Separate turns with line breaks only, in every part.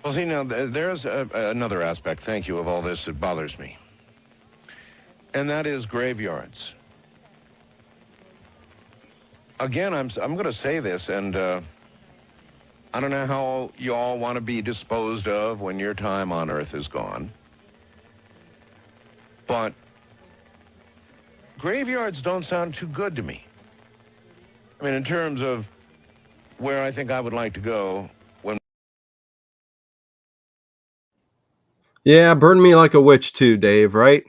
Well, see, now, there's another aspect, thank you, of all this that bothers me. And that is graveyards. Again, I'm going to say this, and I don't know how you all want to be disposed of when your time on Earth is gone. But graveyards don't sound too good to me. I mean, in terms of where I think I would like to go when...
Yeah, burn me like a witch too, Dave, right?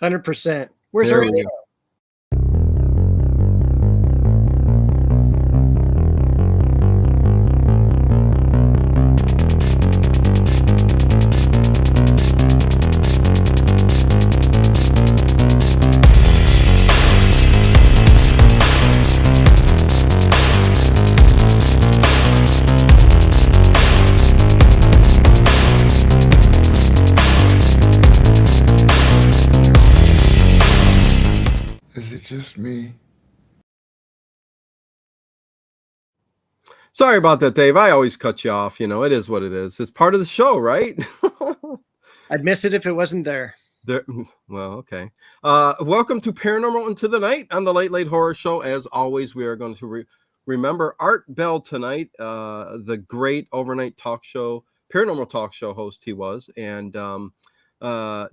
100%. Where's
There
our
we
intro?
go.
Is it just me?
Sorry about that, Dave. I always cut you off. You know, it is what it is. It's part of the show, right?
I'd miss it if it wasn't there.
Well, okay. Welcome to Paranormal Into the Night on the Late Late Horror Show. As always, we are going to remember Art Bell tonight, the great overnight talk show, paranormal talk show host he was. And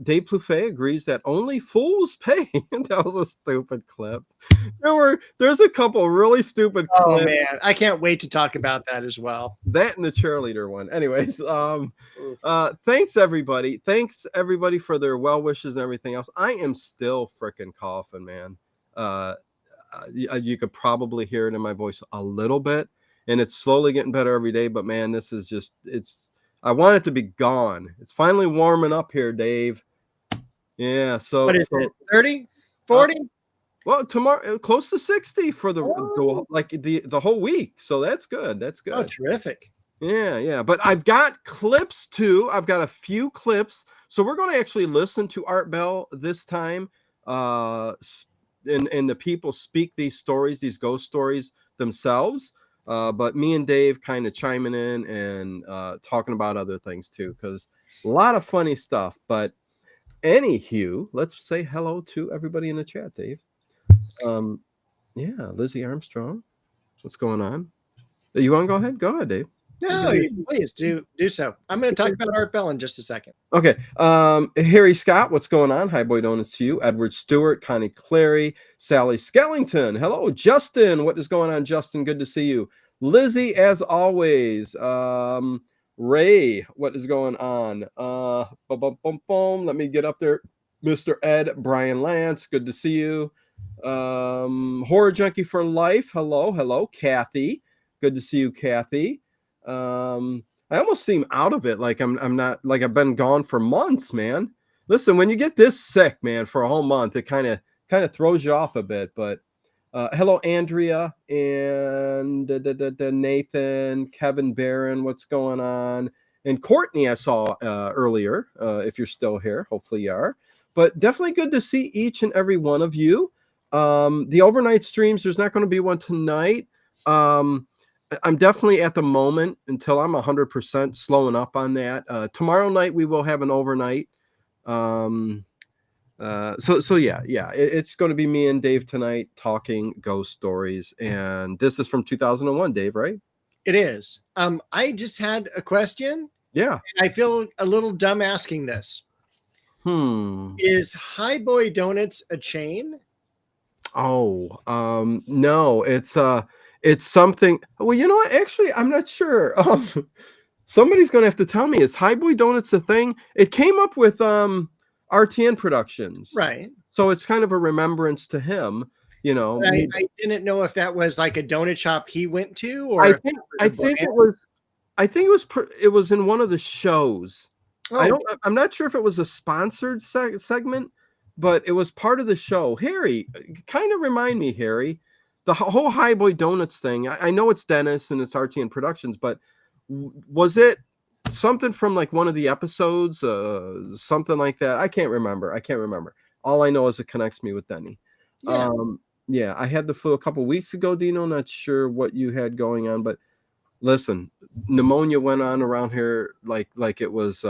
Dave Plouffe agrees that only fools pay. That was a stupid clip. There's a couple really stupid clips.
Oh man, I can't wait to talk about that as well.
That and the cheerleader one. Anyways, thanks everybody. Thanks everybody for their well wishes and everything else. I am still freaking coughing, man. You could probably hear it in my voice a little bit, and it's slowly getting better every day. But man, this is just, I want it to be gone. It's finally warming up here, Dave. Yeah. So
what is it? 30, 40?
Well, tomorrow close to 60 for the whole week. So that's good. That's good.
Oh, terrific.
Yeah. But I've got clips too. I've got a few clips. So we're going to actually listen to Art Bell this time. And the people speak these stories, these ghost stories themselves. But me and Dave kind of chiming in and talking about other things too, because a lot of funny stuff. But anywho, let's say hello to everybody in the chat, Dave. Yeah, Lizzie Armstrong. What's going on? You want to go ahead? Go ahead, Dave.
No, please do so. I'm going to talk about Art Bell in just a second.
Okay. Harry Scott, what's going on? Hi, Boy Donuts to you. Edward Stewart, Connie Clary, Sally Skellington. Hello, Justin. What is going on, Justin? Good to see you. Lizzie, as always. Ray, what is going on? Let me get up there. Mr. Ed, Brian Lance, good to see you. Horror Junkie for Life. Hello. Kathy, good to see you, Kathy. I almost seem out of it, like I'm not, like I've been gone for months, man. Listen, when you get this sick, man, for a whole month, it kind of throws you off a bit. But hello, Andrea and Nathan, Kevin Barron, what's going on? And Courtney, I saw earlier. If you're still here, hopefully you are. But definitely good to see each and every one of you. The overnight streams, there's not going to be one tonight. I'm definitely at the moment, until I'm 100% slowing up on that. Tomorrow night we will have an overnight. So yeah, it's going to be me and Dave tonight talking ghost stories, and this is from 2001, Dave, right?
It is. I just had a question.
Yeah.
And I feel a little dumb asking this. Is High Boy Donuts a chain?
Oh, no, it's something. Well, you know what? Actually, I'm not sure. Somebody's going to have to tell me. Is High Boy Donuts a thing? It came up with RTN Productions,
right? So
it's kind of a remembrance to him. You know,
I didn't know if that was like a donut shop he went to, or
I think it was in one of the shows.
Oh.
I'm not sure if it was a sponsored segment, but it was part of the show. Harry, kind of remind me, Harry, the whole High Boy Donuts thing. I know it's Dennis and it's RTN Productions, but was it something from like one of the episodes, something like that? I can't remember. All I know is it connects me with Denny. Yeah, I had the flu a couple weeks ago, Dino. Not sure what you had going on, but listen, pneumonia went on around here like it was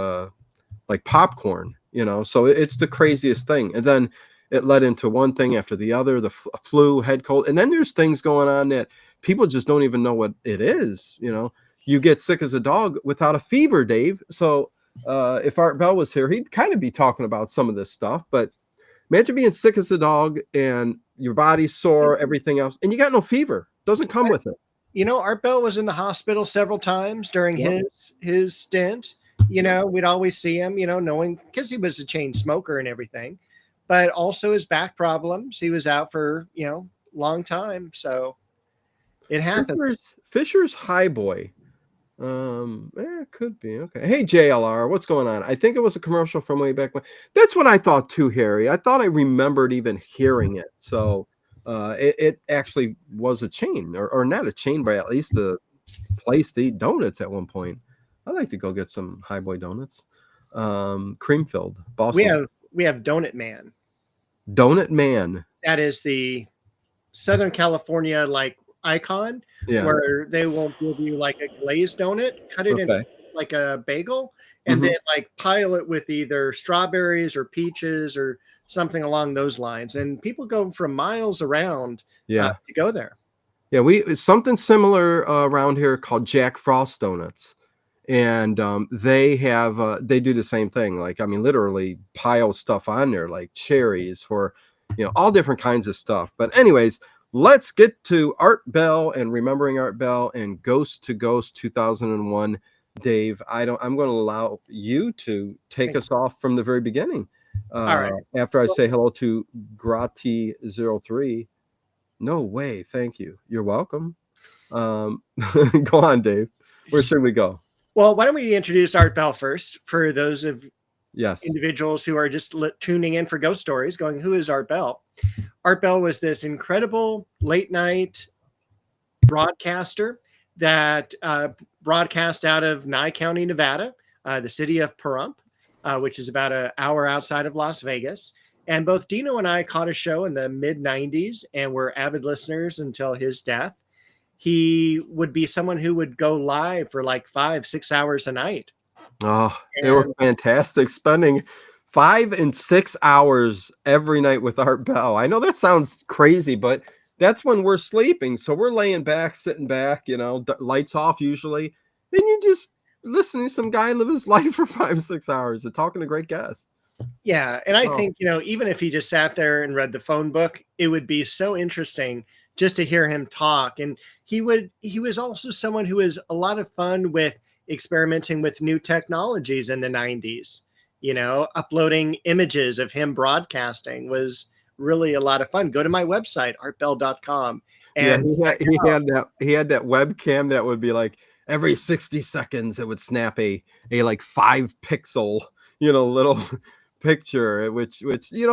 like popcorn, so it's the craziest thing. And then it led into one thing after the other, the flu, head cold, and then there's things going on that people just don't even know what it is. You get sick as a dog without a fever, Dave. So if Art Bell was here, he'd kind of be talking about some of this stuff. But imagine being sick as a dog and your body's sore, everything else, and you got no fever. Doesn't come with it.
Art Bell was in the hospital several times during his stint. We'd always see him, knowing because he was a chain smoker and everything, but also his back problems. He was out for, long time. So it happens.
Fisher's Highboy. It could be. Okay. Hey, JLR, what's going on? I think it was a commercial from way back when. That's what I thought too, Harry. I thought I remembered even hearing it. So it actually was a chain, or not a chain, but at least a place to eat donuts at one point. I'd like to go get some Highboy donuts. Cream filled. Boston.
We have Donut Man.
Donut Man.
That is the Southern California icon, where they will give you like a glazed donut, cut it in like a bagel, and then pile it with either strawberries or peaches or something along those lines. And people go from miles around to go there.
Yeah, something similar around here called Jack Frost Donuts. And they do the same thing. Literally pile stuff on there, like cherries for, all different kinds of stuff. But anyways, let's get to Art Bell and remembering Art Bell and Ghost to Ghost 2001. Dave, I'm going to allow you to take us off from the very beginning.
All right.
After I say hello to Grati03. No way. Thank you. You're welcome. Go on, Dave. Where should we go?
Well, why don't we introduce Art Bell first for those of individuals who are just tuning in for ghost stories going, who is Art Bell? Art Bell was this incredible late night broadcaster that broadcast out of Nye County, Nevada, the city of Pahrump, which is about an hour outside of Las Vegas. And both Dino and I caught a show in the mid 90s and were avid listeners until his death. He would be someone who would go live for like 5-6 hours a night.
Oh, they were fantastic, spending 5 and 6 hours every night with Art Bell. I know that sounds crazy, but that's when we're sleeping. So we're laying back, sitting back, lights off usually. And you just listening to some guy live his life for 5-6 hours and talking to great guests.
Yeah. And I think, even if he just sat there and read the phone book, it would be so interesting just to hear him talk. And he was also someone who was a lot of fun with experimenting with new technologies in the 90s. Uploading images of him broadcasting was really a lot of fun. Go to my website, artbell.com. And
he had that webcam that would be like every 60 seconds it would snap a like 5 pixel, little picture, which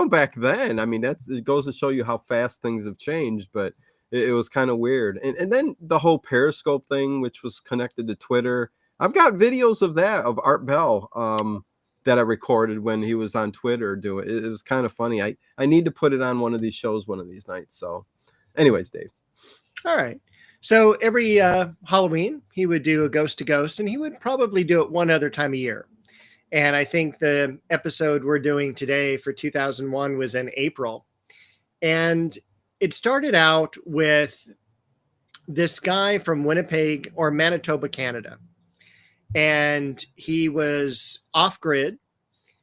back then, it goes to show you how fast things have changed, but it was kind of weird. And then the whole Periscope thing, which was connected to Twitter. I've got videos of that, of Art Bell, that I recorded when he was on Twitter doing it. It was kind of funny. I need to put it on one of these shows one of these nights. So anyways, Dave.
All right. So every Halloween, he would do a Ghost to Ghost, and he would probably do it one other time a year. And I think the episode we're doing today for 2001 was in April. And it started out with this guy from Winnipeg or Manitoba, Canada. And he was off grid.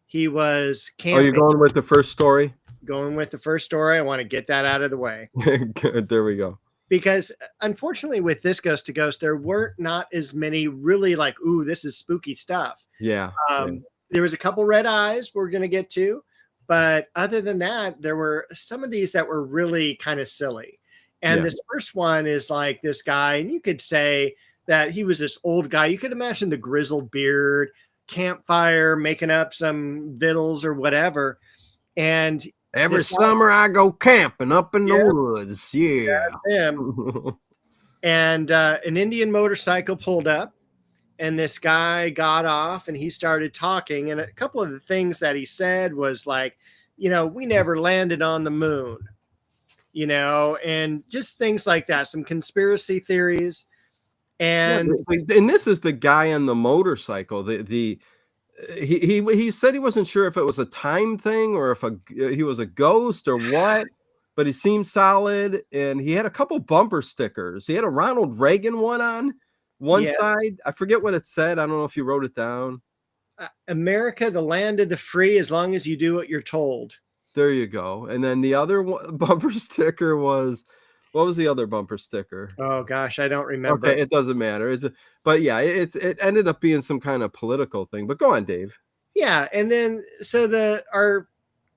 He was camping.
Are you going with the first story?
Going with the first story. I want to get that out of the way.
Good. There we go.
Because unfortunately with this Ghost to Ghost, there weren't not as many really like, ooh, this is spooky stuff.
Yeah.
There was a couple red eyes we're going to get to. But other than that, there were some of these that were really kind of silly. And this first one is like this guy, and you could say that he was this old guy. You could imagine the grizzled beard, campfire, making up some victuals or whatever. And
every summer I go camping up in the woods. Yeah.
Him. And an Indian motorcycle pulled up. And this guy got off and he started talking. And a couple of the things that he said was like, we never landed on the moon, and just things like that. Some conspiracy theories. And
and this is the guy on the motorcycle. He said he wasn't sure if it was a time thing or if he was a ghost or what, but he seemed solid, and he had a couple bumper stickers. He had a Ronald Reagan one on one side. I forget what it said. I don't know if you wrote it down.
America, the land of the free, as long as you do what you're told.
There you go. And then the other bumper sticker was, what was the other bumper sticker?
Oh gosh, I don't remember.
Okay, it doesn't matter. But yeah, it ended up being some kind of political thing. But go on, Dave.
Yeah, and then so our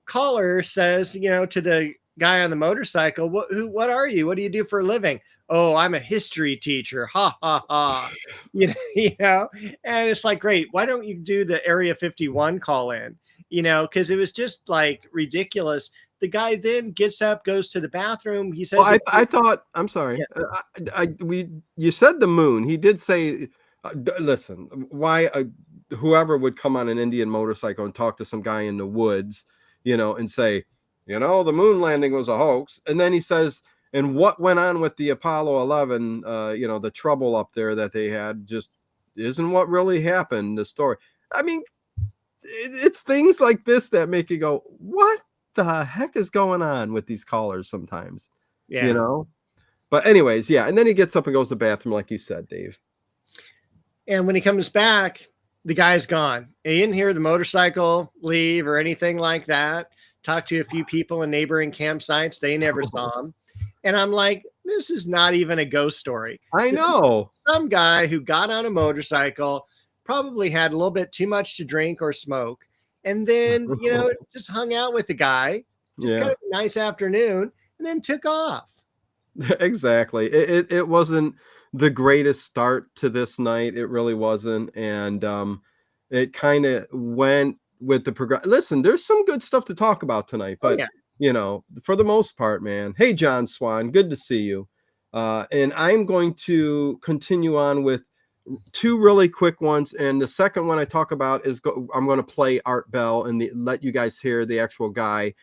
caller says, to the guy on the motorcycle, what are you? What do you do for a living? Oh, I'm a history teacher. Ha ha ha. And it's like, great. Why don't you do the Area 51 call in? Because it was just like ridiculous. The guy then gets up, goes to the bathroom. He says,
well, I thought, I'm sorry. Yeah. You said the moon. He did say, listen, why whoever would come on an Indian motorcycle and talk to some guy in the woods, and say, the moon landing was a hoax. And then he says, and what went on with the Apollo 11, the trouble up there that they had just isn't what really happened, the story. I mean, it's things like this that make you go, what the heck is going on with these callers sometimes? But anyways, yeah. And then he gets up and goes to the bathroom, like you said, Dave.
And when he comes back, the guy's gone. He didn't hear the motorcycle leave or anything like that. Talked to a few people in neighboring campsites. They never saw him. And I'm like, this is not even a ghost story.
I know.
Some guy who got on a motorcycle, probably had a little bit too much to drink or smoke, and then, just hung out with the guy, just kind of a nice afternoon, and then took off.
Exactly. It wasn't the greatest start to this night. It really wasn't. And it kind of went with the progress. Listen, there's some good stuff to talk about tonight, but for the most part, man. Hey, John Swan, good to see you. And I'm going to continue on with two really quick ones. And the second one I talk about is I'm going to play Art Bell and let you guys hear the actual guy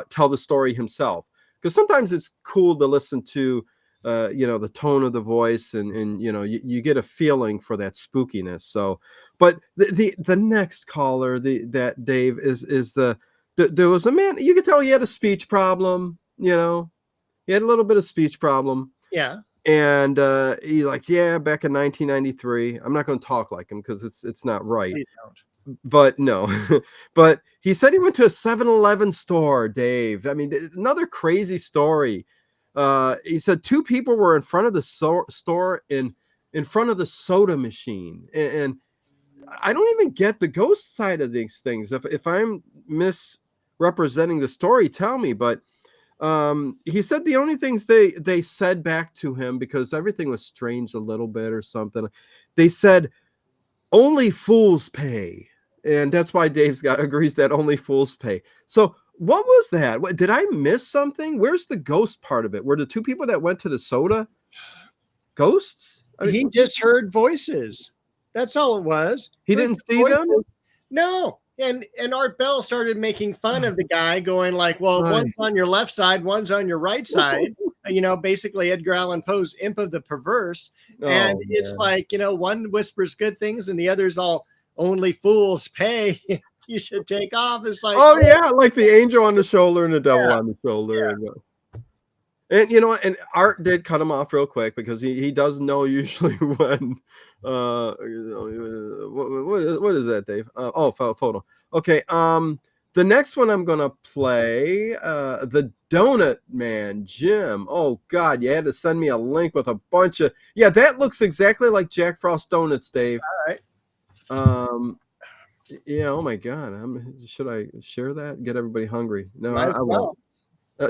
tell the story himself. Because sometimes it's cool to listen to, the tone of the voice and you get a feeling for that spookiness. So, but the next caller, that Dave is there was a man, you could tell he had a speech problem, he had a little bit of speech problem.
Yeah.
And he back in 1993, I'm not going to talk like him because it's not right. But no, but he said he went to a 7-Eleven store, Dave. I mean, another crazy story. He said two people were in front of the store in front of the soda machine. And I don't even get the ghost side of these things. If I'm misrepresenting the story, tell me. But he said the only things they said back to him, because everything was strange a little bit or something, they said, only fools pay. And that's why Dave's agrees that only fools pay. So what was that? Did I miss something? Where's the ghost part of it? Were the two people that went to the soda ghosts?
He just heard voices. That's all it was.
He didn't see them?
No. And Art Bell started making fun of the guy, going like, well, one's on your left side, one's on your right side. Basically Edgar Allan Poe's Imp of the Perverse. And it's like, one whispers good things and the other's all, only fools pay. You should take off. It's like,
like the angel on the shoulder and the devil on the shoulder. Yeah. And and Art did cut him off real quick because he does know usually when what is that, Dave? Photo. Okay. The next one I'm gonna play, the Donut Man, Jim. Oh God, you had to send me a link with a bunch of that looks exactly like Jack Frost donuts, Dave.
All right.
Oh my God. Should I share that? Get everybody hungry? No, I
won't.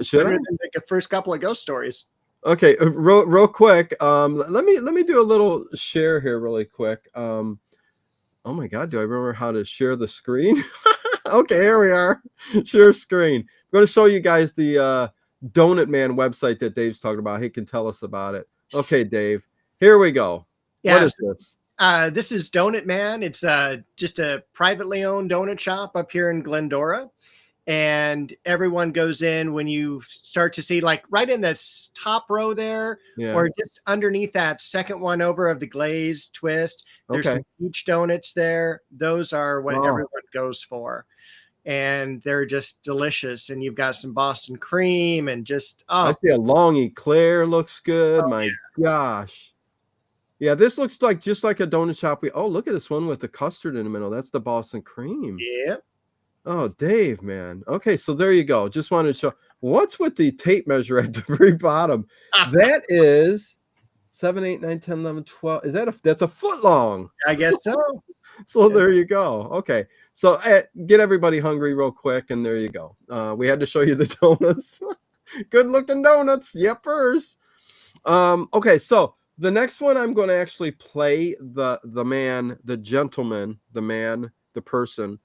Should I?
Make the first couple of ghost stories.
Okay, real quick. Let me do a little share here really quick. Oh my God, do I remember how to share the screen? Okay, here we are. Share screen. I'm going to show you guys the Donut Man website that Dave's talking about. He can tell us about it. Okay, Dave. Here we go. What is this?
This is Donut Man. It's just a privately owned donut shop up here in Glendora. and everyone goes in when you start to see, like right in this top row there, or just underneath that second one over of the glazed twist. There's some peach donuts there. Those are what everyone goes for. And they're just delicious. And you've got some Boston cream and just,
I see a long eclair looks good. My gosh. Yeah, this looks like just like a donut shop. Look at this one with the custard in the middle. That's the Boston cream.
Yep.
Oh, Dave, man. Okay, so there you go. Just wanted to show what's with the tape measure at the very bottom. That is 7, 8, 9, 10, 11, 12. Is that that's a foot long?
I guess so.
So there you go. Okay. So get everybody hungry real quick, and there you go. We had to show you the donuts. Good looking donuts. Yepers. Okay, so the next one I'm going to actually play the man, the gentleman, the man, the person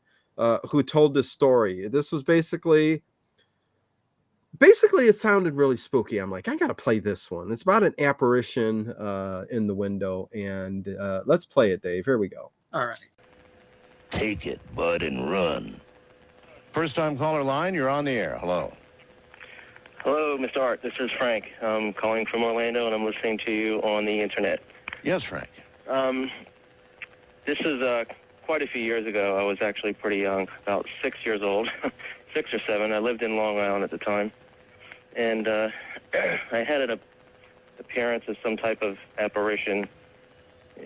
who told this story. This was basically it sounded really spooky. I'm like, I got to play this one. It's about an apparition in the window, and let's play it, Dave. Here we go.
All right.
Take it, bud, and run. First time caller line, you're on the air. Hello.
Hello, Mr. Art. This is Frank. I'm calling from Orlando, and I'm listening to you on the internet.
Yes, Frank.
This is quite a few years ago. I was actually pretty young, about 6 years old, 6 or 7. I lived in Long Island at the time. And I had an appearance of some type of apparition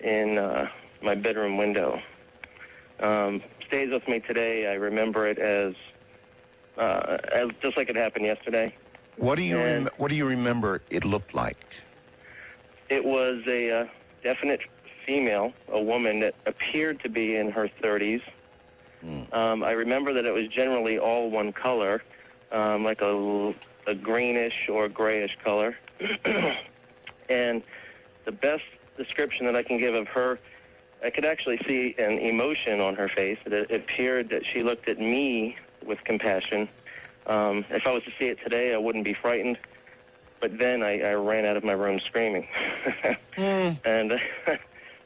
in my bedroom window. Stays with me today. I remember it as just like it happened yesterday.
What do you remember it looked like?
It was a definite female, a woman that appeared to be in her 30s. I remember that it was generally all one color, like a greenish or grayish color. And the best description that I can give of her, I could actually see an emotion on her face. It appeared that she looked at me with compassion. If I was to see it today, I wouldn't be frightened. But then I ran out of my room screaming. And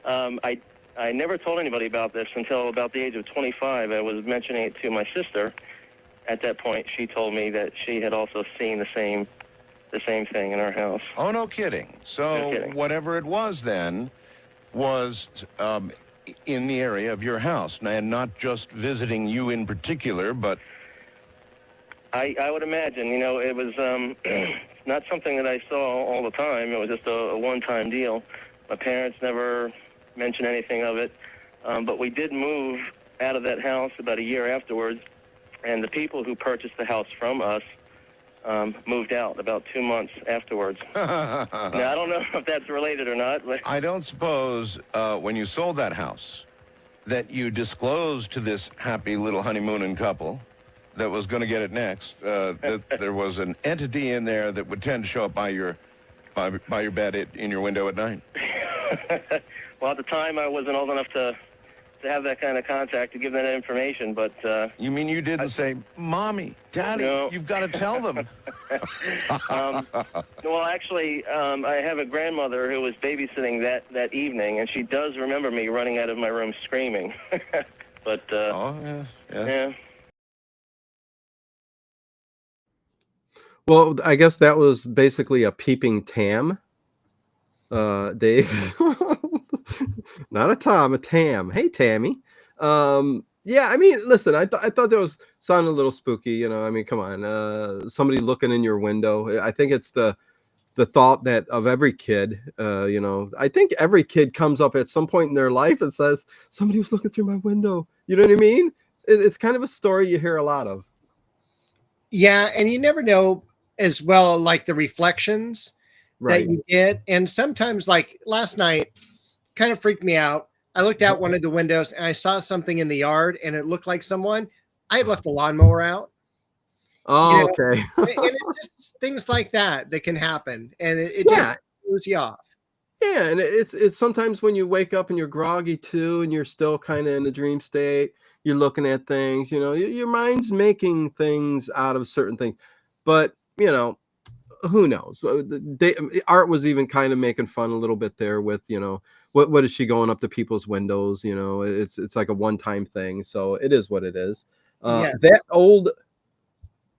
I never told anybody about this until about the age of 25. I was mentioning it to my sister. At that point, she told me that she had also seen the same thing in our house.
Oh, no kidding. So
No kidding.
Whatever it was then was in the area of your house, and not just visiting you in particular, but...
I would imagine, it was not something that I saw all the time. It was just a one-time deal. My parents never mentioned anything of it, but we did move out of that house about a year afterwards, and the people who purchased the house from us moved out about 2 months afterwards. Now, I don't know if that's related or not. But
I don't suppose when you sold that house that you disclosed to this happy little honeymooning couple that was going to get it next, that there was an entity in there that would tend to show up by your bed in your window at night.
Well, at the time, I wasn't old enough to have that kind of contact to give that information, but...
You mean you didn't say, Mommy, Daddy,
no.
You've got to tell them?
Well, actually, I have a grandmother who was babysitting that evening, and she does remember me running out of my room screaming. But, yeah.
Well, I guess that was basically a peeping Tam, Dave. Not a Tom, a Tam. Hey, Tammy. Yeah, I mean, listen, I thought that was sounding a little spooky. I mean, come on, somebody looking in your window. I think it's the thought that of every kid. I think every kid comes up at some point in their life and says, somebody was looking through my window. You know what I mean? It's kind of a story you hear a lot of.
Yeah, and you never know as well, like the reflections that you get. And sometimes, like last night, kind of freaked me out. I looked out one of the windows and I saw something in the yard, and it looked like someone. I had left the lawnmower out.
Oh, okay.
And it's just things like that can happen, and it just throws you off.
Yeah, and it's sometimes when you wake up and you're groggy too, and you're still kind of in a dream state. You're looking at things, your mind's making things out of certain things, but who knows? Art was even kind of making fun a little bit there with, what is she going up to people's windows? It's like a one-time thing, so it is what it is. That old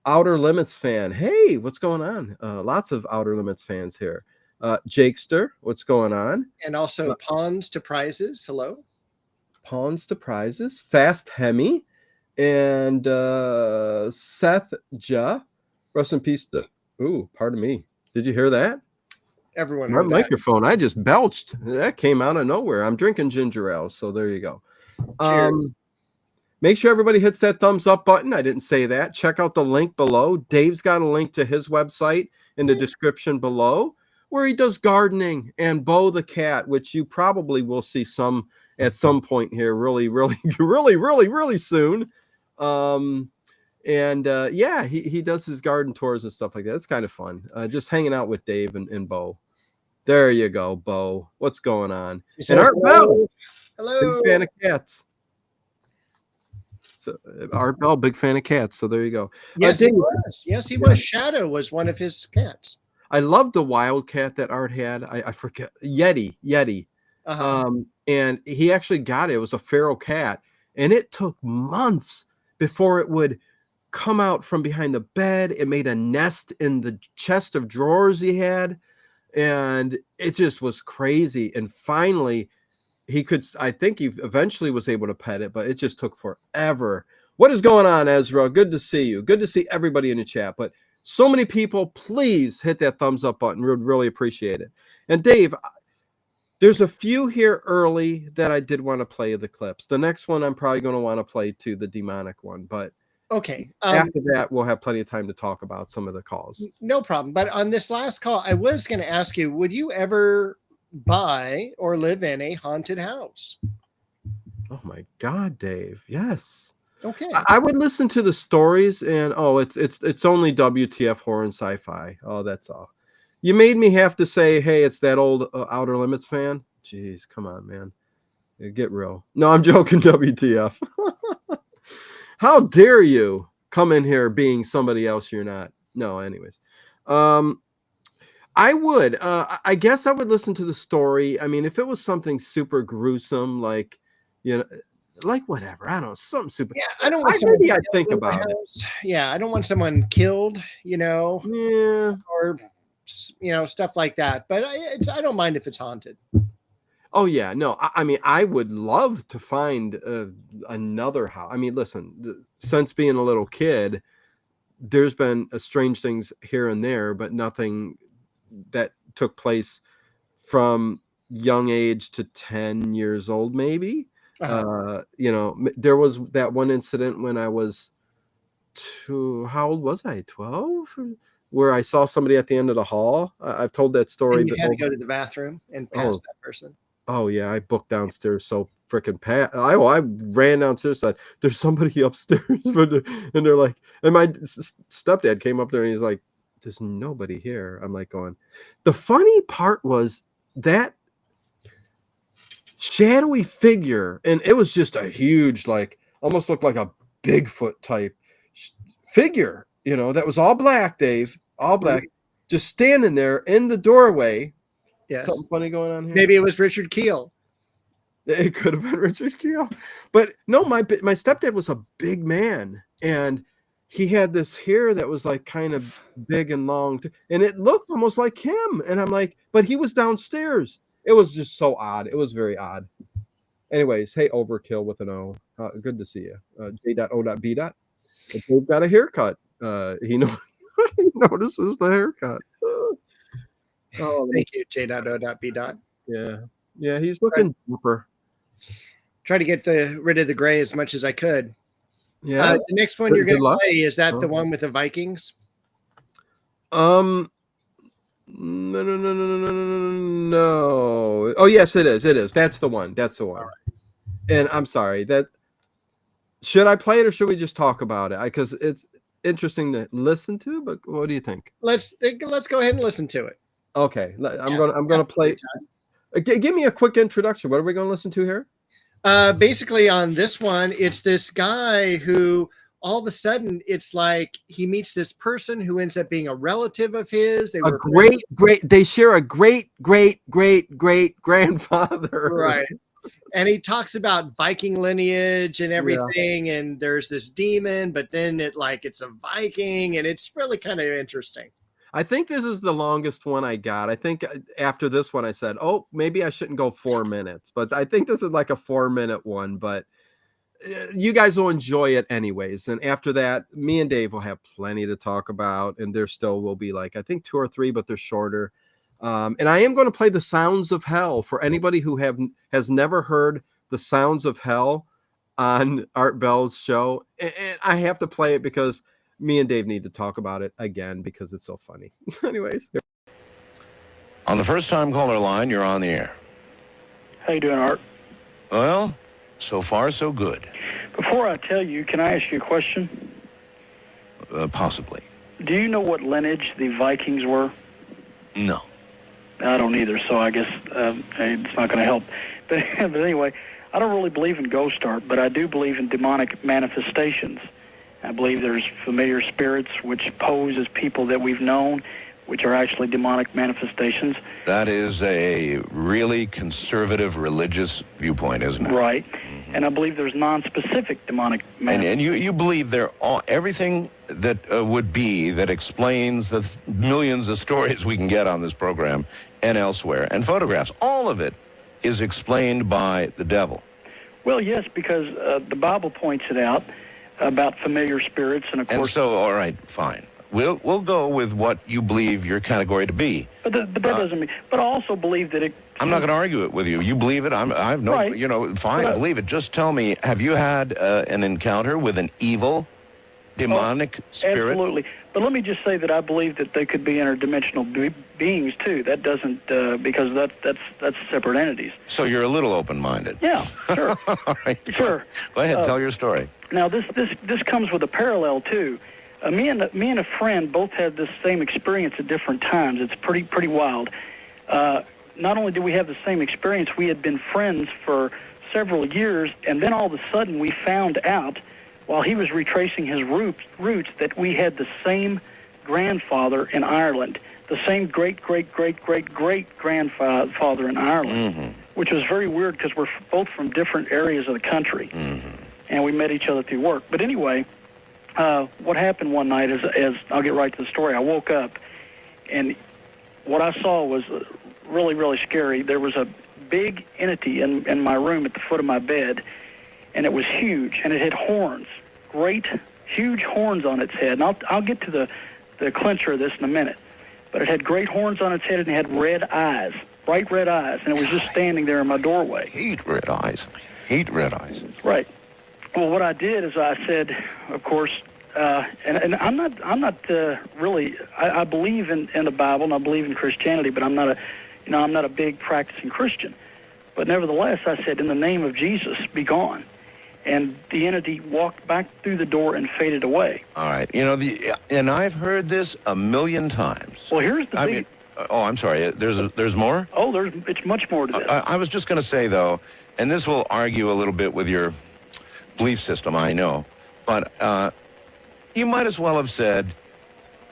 Outer Limits fan. Hey, what's going on? Lots of Outer Limits fans here. Jakester, what's going on?
And also Pawns to Prizes. Hello.
Pawns to Prizes. Fast Hemi. And Seth Ja. Rest in peace. Ooh, pardon me. Did you hear that?
Everyone
My microphone. I just belched. That came out of nowhere. I'm drinking ginger ale, so there you go.
Cheers.
Make sure everybody hits that thumbs up button. I didn't say that. Check out the link below. Dave's got a link to his website in the description below, where he does gardening, and Bo the cat, which you probably will see some at some point here really soon. Yeah, he does his garden tours and stuff like that. It's kind of fun. Just hanging out with Dave and Bo. There you go, Bo. What's going on? And Art Bell.
Hello.
Big fan of cats. So Art Bell, big fan of cats. So there you go.
Yes, he was. Yes, he was. Shadow was one of his cats.
I love the wild cat that Art had. I forget. Yeti. And he actually got it. It was a feral cat. And it took months before it would come out from behind the bed. It made a nest in the chest of drawers he had. And it just was crazy. And finally, I think he eventually was able to pet it, but it just took forever. What is going on, Ezra? Good to see you. Good to see everybody in the chat. But so many people, please hit that thumbs up button. We'd really appreciate it. And Dave, there's a few here early that I did want to play the clips. The next one I'm probably going to want to play too, the demonic one. But
okay.
After that, we'll have plenty of time to talk about some of the calls.
No problem. But on this last call, I was going to ask you, would you ever buy or live in a haunted house?
Oh my God, Dave. Yes.
Okay.
I would listen to the stories and it's only WTF horror and sci-fi. Oh, that's all. You made me have to say, hey, it's that old Outer Limits fan. Jeez, come on, man. Get real. No, I'm joking, WTF. How dare you come in here being somebody else you're not? No, anyways. I would. I guess I would listen to the story. I mean, if it was something super gruesome, like, like whatever. I don't know, something super.
Yeah, I don't want someone
maybe I'd think about it.
Yeah, I don't want someone killed,
Yeah.
or stuff like that. But I don't mind if it's haunted.
Oh yeah, no. I mean, I would love to find another house. I mean, listen, since being a little kid, there's been strange things here and there, but nothing that took place from young age to 10 years old, maybe. There was that one incident when I was how old was I? 12? Where I saw somebody at the end of the hall. I've told that story.
And you had to go to the bathroom and pass that person.
Oh yeah, I booked downstairs so freaking I ran downstairs, said there's somebody upstairs, and they're like, and my stepdad came up there and he's like, there's nobody here. I'm like going. The funny part was that shadowy figure, and it was just a huge, like, almost looked like a Bigfoot type figure, that was all black, Dave, all black, just standing there in the doorway.
Yes.
Something funny going on here.
Maybe it was Richard Keel.
It could have been Richard Keel. But no, my stepdad was a big man, and he had this hair that was like kind of big and long, and it looked almost like him. And I'm like, but he was downstairs. It was just so odd. It was very odd. Anyways, hey, Overkill with an O. Good to see you. J.O.B. They've got a haircut. He notices the haircut.
Oh, thank you, J.O.B.
Yeah, he's looking deeper.
Try to get rid of the gray as much as I could.
Yeah.
The next one you're going to play, is that the one with the Vikings?
No. Oh, yes, it is. It is. That's the one. That's the one. Right. And I'm sorry. Should I play it or should we just talk about it? Because it's interesting to listen to. But what do you think?
Let's go ahead and listen to it.
Okay, I'm gonna play. Give me a quick introduction. What are we going to listen to here?
Basically, on this one, it's this guy who all of a sudden it's like he meets this person who ends up being a relative of his. They
share a great grandfather.
Right. And he talks about Viking lineage and everything, and there's this demon, but then it's a Viking, and it's really kind of interesting.
I think this is the longest one I got. I think after this one I said, oh, maybe I shouldn't go 4 minutes, but I think this is like a 4-minute one, but you guys will enjoy it anyways. And after that, me and Dave will have plenty to talk about, and there still will be like, I think 2 or 3, but they're shorter. And I am going to play The Sounds of Hell for anybody who has never heard The Sounds of Hell on Art Bell's show. And I have to play it because me and Dave need to talk about it again because it's so funny. Anyways.
On the first-time caller line, you're on the air.
How you doing, Art?
Well, so far so good.
Before I tell you, can I ask you a question?
Possibly.
Do you know what lineage the Vikings were?
No.
I don't either, so I guess it's not going to help. But anyway, I don't really believe in ghost art, but I do believe in demonic manifestations. I believe there's familiar spirits which pose as people that we've known, which are actually demonic manifestations.
That is a really conservative religious viewpoint, isn't it?
Right. Mm-hmm. And I believe there's non-specific demonic manifestations. And
you believe everything that would be that explains the millions of stories we can get on this program and elsewhere, and photographs, all of it is explained by the devil.
Well, yes, because the Bible points it out about familiar spirits, and of course...
And so, all right, fine. We'll go with what you believe your category to be.
But that doesn't mean... But I also believe that it...
I'm not going to argue it with you. You believe it. I have no...
Right.
You know, fine, believe it. Just tell me, have you had an encounter with an evil, demonic spirit?
Absolutely. But let me just say that I believe that they could be interdimensional beings, too. That doesn't... because that's separate entities.
So you're a little open-minded.
Yeah, sure.
All right.
Sure.
Go ahead, tell your story.
Now, this comes with a parallel, too. Me and a friend both had this same experience at different times. It's pretty wild. Not only did we have the same experience, we had been friends for several years, and then all of a sudden we found out, while he was retracing his roots, that we had the same grandfather in Ireland, the same great-great-great-great-grandfather in Ireland, mm-hmm. which was very weird because we're both from different areas of the country, mm-hmm. and we met each other through work. But anyway... what happened one night is, as I'll get right to the story, I woke up, and what I saw was really, really scary. There was a big entity in my room at the foot of my bed, and it was huge, and it had horns, great, huge horns on its head. And I'll get to the clincher of this in a minute. But it had great horns on its head, and it had red eyes, bright red eyes, and it was just standing there in my doorway.
Hate red eyes. Hate red eyes.
Right. Well, what I did is I said, of course, and I'm not really. I believe in the Bible and I believe in Christianity, but I'm not a big practicing Christian. But nevertheless, I said, in the name of Jesus, be gone. And the entity walked back through the door and faded away.
All right. You know, and I've heard this a million times.
Well, here's the thing.
I'm sorry. There's more?
Oh, it's much more to this.
I was just going to say, though, and this will argue a little bit with your belief system, I know, but you might as well have said,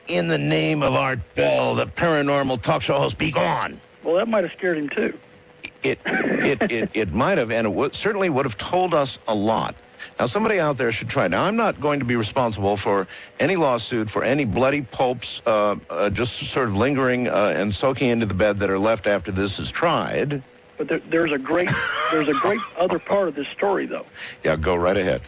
in the name of Art Bell, the paranormal talk show host, be gone.
Well, that might have scared him, too.
It might have, and it certainly would have told us a lot. Now, somebody out there should try. Now, I'm not going to be responsible for any lawsuit, for any bloody pulps just sort of lingering and soaking into the bed that are left after this is tried.
But there's a great other part of this story, though.
Yeah, go right ahead.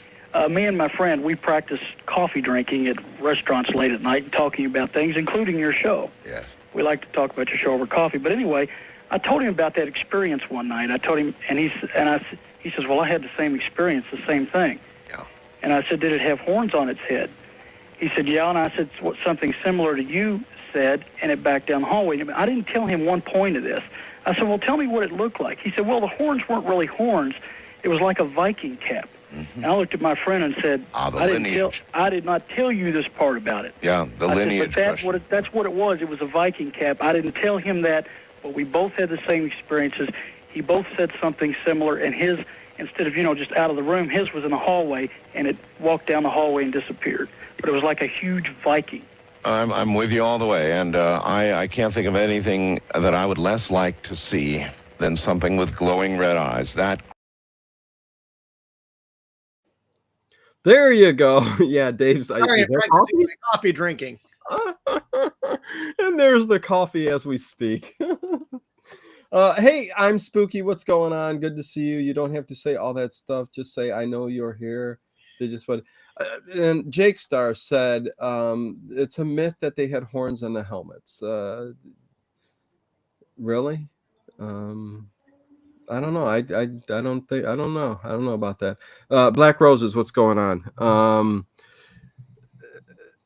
Me and my friend, we practice coffee drinking at restaurants late at night, talking about things, including your show.
Yes.
We like to talk about your show over coffee. But anyway, I told him about that experience one night. I told him, and he says, well, I had the same experience, the same thing.
Yeah.
And I said, did it have horns on its head? He said, yeah. And I said, something similar to you said, and it backed down the hallway. I didn't tell him one point of this. I said, well, tell me what it looked like. He said, well, the horns weren't really horns. It was like a Viking cap. Mm-hmm. And I looked at my friend and said,
I
did not tell you this part about it.
Yeah, the lineage.
That's what it was. It was a Viking cap. I didn't tell him that, but we both had the same experiences. He both said something similar, and his, instead of, just out of the room, his was in the hallway, and it walked down the hallway and disappeared. But it was like a huge Viking.
I'm with you all the way, and I can't think of anything that I would less like to see then something with glowing red eyes.
There you go. Yeah, Dave's.
Sorry, I'm coffee drinking.
And there's the coffee as we speak. Hey, I'm Spooky. What's going on? Good to see you. You don't have to say all that stuff. Just say, I know you're here. They just want. And Jake Star said, it's a myth that they had horns on the helmets. Really? I don't know. I don't know. I don't know about that. Black Roses, what's going on?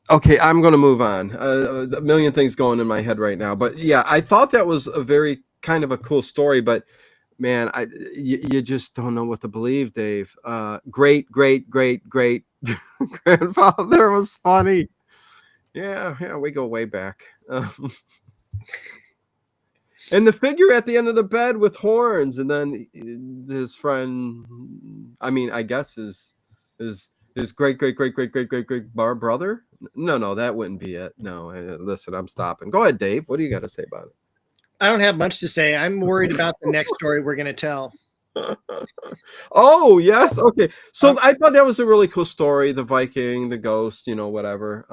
Okay, I'm going to move on. A million things going in my head right now. But yeah, I thought that was a very kind of a cool story, but man, you just don't know what to believe, Dave. Great grandfather was funny. Yeah, we go way back. And the figure at the end of the bed with horns, and then his friend, I mean, I guess his great brother. No, that wouldn't be it. No, listen, I'm stopping. Go ahead, Dave. What do you got to say about it?
I don't have much to say. I'm worried about the next story we're going to tell.
Oh, yes. Okay. So I thought that was a really cool story. The Viking, the ghost, whatever.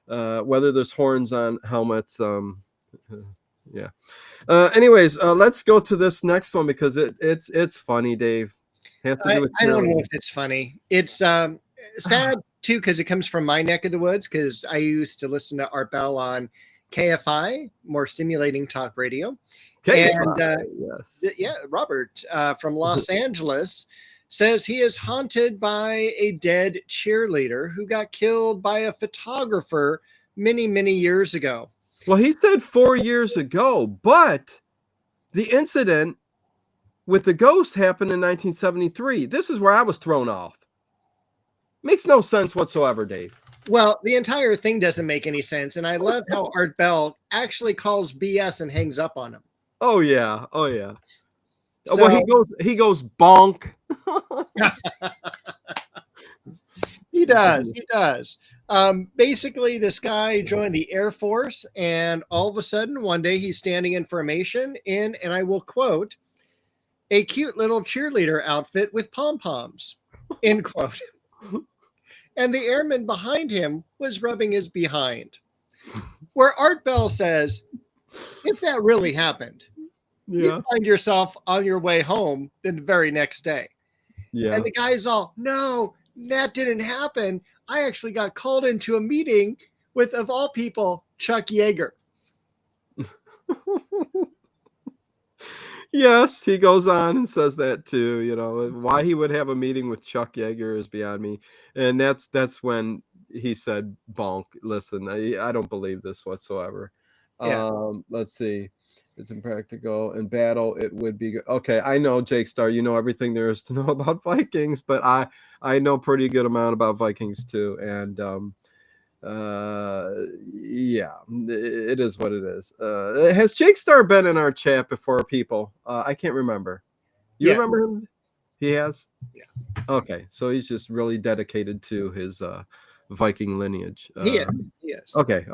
Whether there's horns on helmets. Yeah. Anyways, let's go to this next one because it's funny, Dave.
I don't know if it's funny. It's sad too because it comes from my neck of the woods because I used to listen to Art Bell on KFI, more stimulating talk radio. KFI, yes. Yeah, Robert from Los Angeles says he is haunted by a dead cheerleader who got killed by a photographer many, many years ago.
Well, he said 4 years ago, but the incident with the ghost happened in 1973. This is where I was thrown off. Makes no sense whatsoever, Dave.
Well, the entire thing doesn't make any sense, and I love how Art Bell actually calls BS and hangs up on him.
Oh yeah. So, well, he goes bonk.
He does. Basically, this guy joined the Air Force, and all of a sudden, one day he's standing in formation in, and I will quote, a cute little cheerleader outfit with pom-poms, end quote. And the airman behind him was rubbing his behind. Where Art Bell says, if that really happened, you'd find yourself on your way home the very next day. Yeah. And the guy's all, no, that didn't happen. I actually got called into a meeting with, of all people, Chuck Yeager.
Yes, he goes on and says that too. Why he would have a meeting with Chuck Yeager is beyond me. And that's when he said, bonk. Listen, I don't believe this whatsoever. Yeah. Let's see. It's impractical. In battle, it would be good. Okay, I know, Jake Star, you know everything there is to know about Vikings, but I know pretty good amount about Vikings too. And yeah, it is what it is. Has Jake Star been in our chat before, people? I can't remember. You remember him? He has? Yeah. Okay, so he's just really dedicated to his Viking lineage.
He is.
Okay,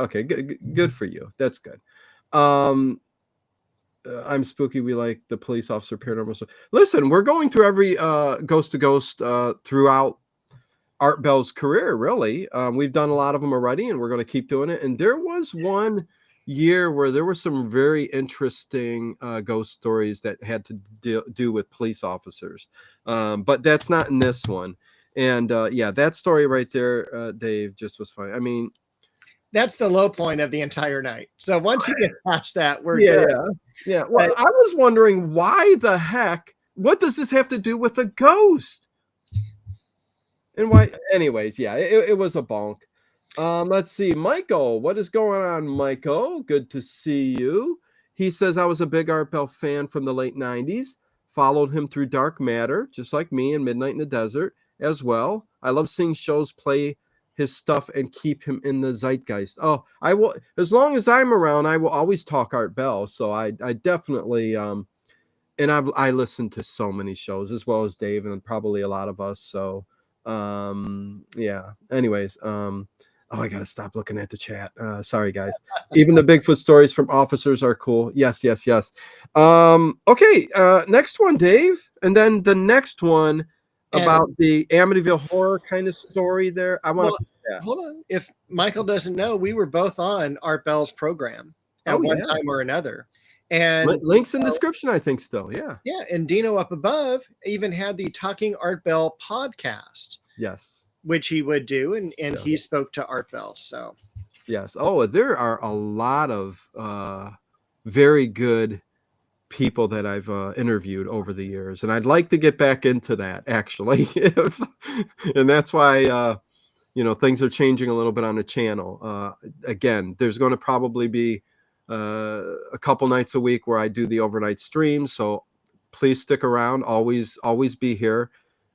good for you. That's good. I'm Spooky. We like the police officer paranormal stuff. Listen, we're going through every ghost to ghost throughout Art Bell's career, really. We've done a lot of them already, and we're going to keep doing it. And there was one year where there were some very interesting ghost stories that had to do with police officers. But that's not in this one. And yeah, that story right there, Dave, just was fine. I mean,
that's the low point of the entire night. So once you get past that, we're good.
Yeah. Well, I was wondering why the heck, what does this have to do with a ghost? And why? Anyways, yeah, it was a bonk. Let's see, Michael, what is going on, Michael? Good to see you. He says, I was a big Art Bell fan from the late 90s. Followed him through Dark Matter, just like me, and Midnight in the Desert as well. I love seeing shows play his stuff and keep him in the zeitgeist. Oh, I will, as long as I'm around, I will always talk Art Bell. So I definitely and I listened to so many shows as well as Dave and probably a lot of us. So yeah. Anyways, Oh, I got to stop looking at the chat. Sorry, guys. Even the Bigfoot stories from officers are cool. Yes, yes, yes. Okay, next one, Dave. And then the next one about the Amityville horror kind of story there. I want to
hold on. If Michael doesn't know, we were both on Art Bell's program at one time or another. And
links in description, I think, still. Yeah.
Yeah. And Dino up above even had the Talking Art Bell podcast.
Yes.
Which he would do. And he spoke to Art Bell. So,
yes. Oh, there are a lot of very good people that I've interviewed over the years. And I'd like to get back into that, actually. And that's why, things are changing a little bit on the channel. Again, there's going to probably be a couple nights a week where I do the overnight stream. So please stick around. Always be here.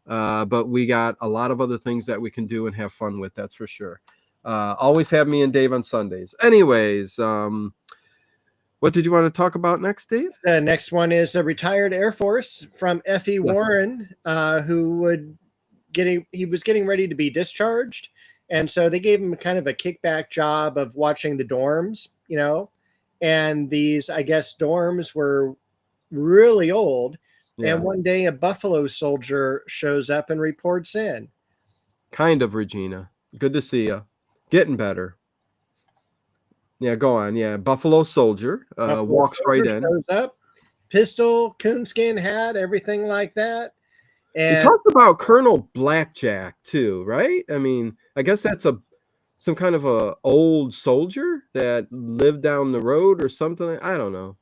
But we got a lot of other things that we can do and have fun with. That's for sure. Always have me and Dave on Sundays. Anyways, what did you want to talk about next, Dave?
The next one is a retired Air Force from F.E. Warren, who was getting ready to be discharged. And so they gave him kind of a kickback job of watching the dorms, and these, I guess, dorms were really old. Yeah. And one day a Buffalo soldier shows up and reports in.
Kind of, Regina. Good to see you. Getting better. Yeah, go on. Yeah, Buffalo soldier walks right in.
Shows up, pistol, coonskin hat, everything like that.
And he talked about Colonel Blackjack too, right? I mean, I guess that's some kind of a old soldier that lived down the road or something. I don't know.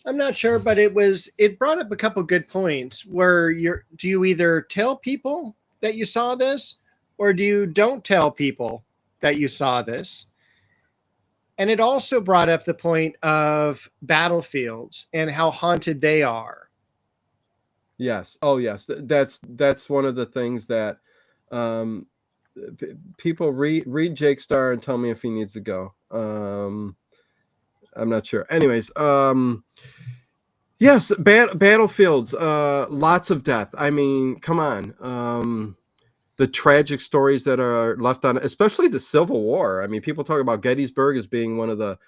I'm not sure, but it brought up a couple good points where do you either tell people that you saw this or do you don't tell people that you saw this? And it also brought up the point of battlefields and how haunted they are.
Yes. Oh, yes. That's one of the things that people read Jake Starr and tell me if he needs to go. I'm not sure. Anyways, yes, battlefields, lots of death. I mean, come on. The tragic stories that are left on, especially the Civil War. I mean, people talk about Gettysburg as being one of the,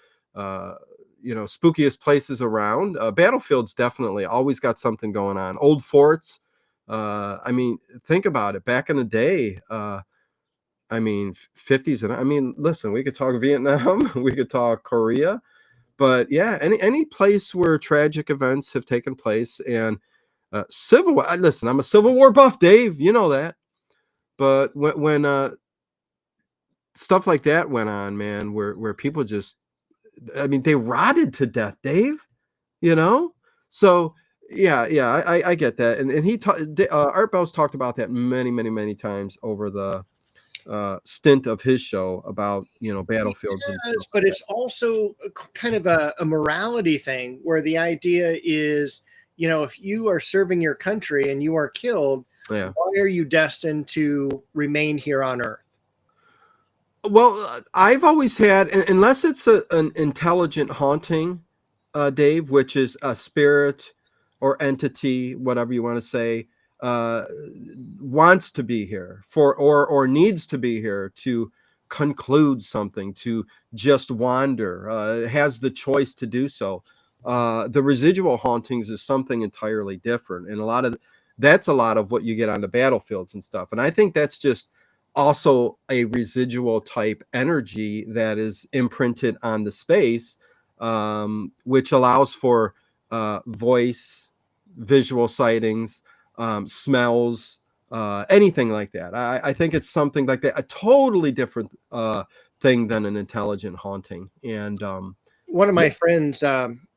spookiest places around. Battlefields definitely always got something going on. Old forts. I mean, think about it. Back in the day, 50s. And I mean, listen, we could talk Vietnam, we could talk Korea, but yeah, any place where tragic events have taken place. And Civil War, listen, I'm a Civil War buff, Dave. You know that. But when stuff like that went on, man, where people just, they rotted to death, Dave, So yeah, I get that. And he Art Bell's talked about that many times over the stint of his show about, battlefields.
Yes, but it's also kind of a morality thing where the idea is, if you are serving your country and you are killed, why are you destined to remain here on Earth?
Well, I've always had, unless it's an intelligent haunting, Dave, which is a spirit or entity, whatever you want to say, wants to be here or needs to be here to conclude something, to just wander, has the choice to do so. The residual hauntings is something entirely different, and that's a lot of what you get on the battlefields and stuff. And I think that's just also a residual type energy that is imprinted on the space, which allows for voice, visual sightings, smells, anything like that. I think it's something like that, a totally different thing than an intelligent haunting. And
one of my friends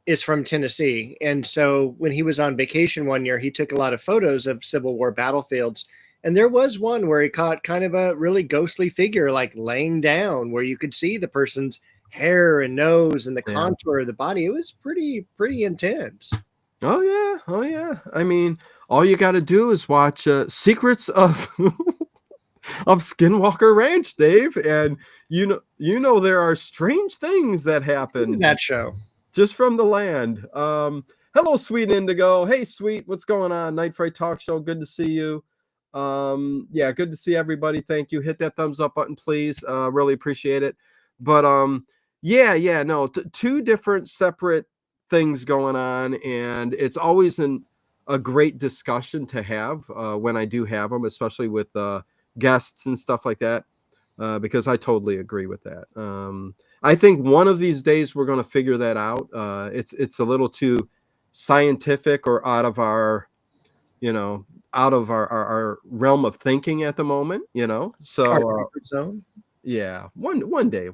is from Tennessee. And so when he was on vacation one year, he took a lot of photos of Civil War battlefields. And there was one where he caught kind of a really ghostly figure, like laying down, where you could see the person's hair and nose and the contour of the body. It was pretty intense.
Oh yeah. I mean, all you got to do is watch Secrets of of Skinwalker Ranch, Dave, and you know there are strange things that happen
in that show
just from the land. Hello, Sweet Indigo. Hey, Sweet, what's going on? Night Fright Talk Show. Good to see you. Yeah, good to see everybody. Thank you. Hit that thumbs up button, please. Really appreciate it. But yeah, no, two different separate things going on, and it's always a great discussion to have when I do have them, especially with guests and stuff like that, because I totally agree with that. I think one of these days we're going to figure that out. It's a little too scientific or out of our our realm of thinking at the moment, so
Our comfort zone.
yeah, one day.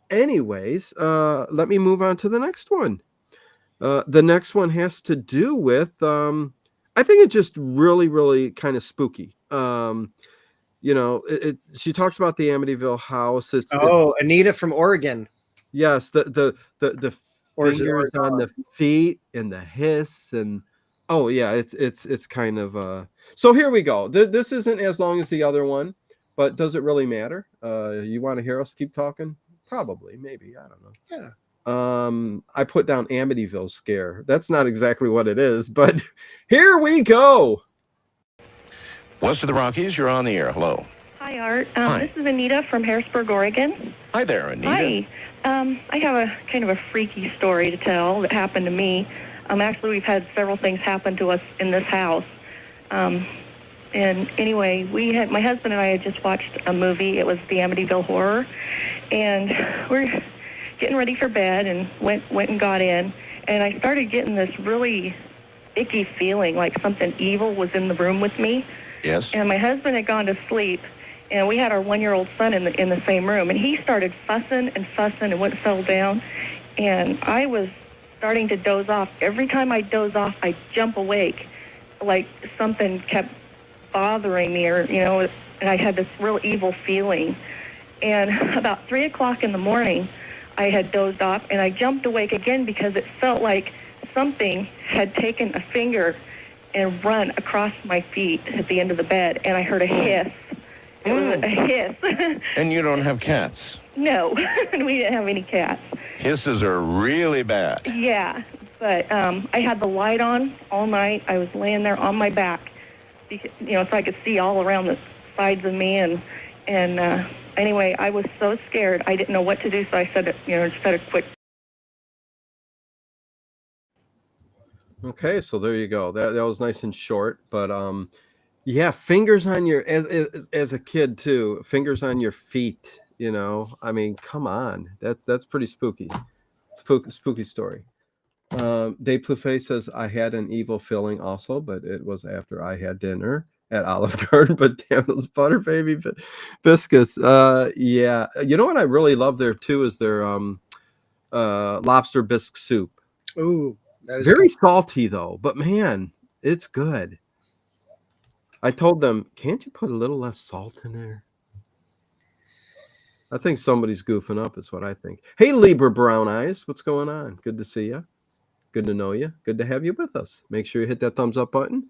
Anyways, let me move on to the next one. The next one has to do with I think it's just really kind of spooky. She talks about the Amityville house. It's
Anita from Oregon.
yes, the fingers on the feet and the hiss, and oh yeah, it's kind of so here we go. This isn't as long as the other one, but does it really matter? You want to hear us keep talking? Probably, maybe, I don't know.
Yeah.
I put down Amityville scare. That's not exactly what it is, but here we go.
West of the Rockies, you're on the air. Hello.
Hi, Art.
Hi.
This is Anita from Harrisburg, Oregon.
Hi there, Anita.
Hi. I have a kind of a freaky story to tell that happened to me. Actually, we've had several things happen to us in this house. And anyway, my husband and I had just watched a movie. It was the Amityville Horror. And we're getting ready for bed and went and got in. And I started getting this really icky feeling like something evil was in the room with me.
Yes.
And my husband had gone to sleep, and we had our 1-year-old son in the same room, and he started fussing and went and fell down, and I was starting to doze off. Every time I doze off, I jump awake, like something kept bothering me, and I had this real evil feeling. And about 3 o'clock in the morning, I had dozed off, and I jumped awake again because it felt like something had taken a finger and run across my feet at the end of the bed, and I heard a hiss. It was a hiss.
And you don't have cats?
No, we didn't have any cats.
Hisses are really bad.
Yeah, but I had the light on all night. I was laying there on my back, so I could see all around the sides of me, and anyway, I was so scared. I didn't know what to do, so I said, just said a quick.
Okay, so there you go. That was nice and short, but yeah, fingers on your as a kid too. Fingers on your feet. I mean, come on, that's pretty spooky. Spooky story. Dave Plouffe says I had an evil feeling also, but it was after I had dinner at Olive Garden. But damn those butter baby biscuits. Yeah, you know what I really love there too is their lobster bisque soup.
Ooh.
Very salty though, but man, it's good. I told them, can't you put a little less salt in there? I think somebody's goofing up is what I think. Hey, Libra Brown Eyes, what's going on? Good to see you. Good to know you. Good to have you with us. Make sure you hit that thumbs up button.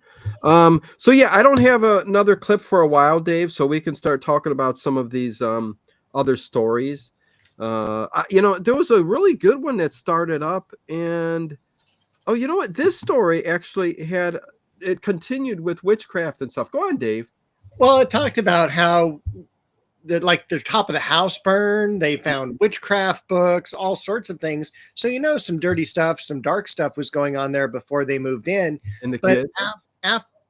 So yeah, I don't have another clip for a while, Dave, so we can start talking about some of these other stories. There was a really good one that started up, and oh, you know what? This story actually it continued with witchcraft and stuff. Go on, Dave.
Well, it talked about how the top of the house burned. They found witchcraft books, all sorts of things. So, some dirty stuff, some dark stuff was going on there before they moved in.
And the kids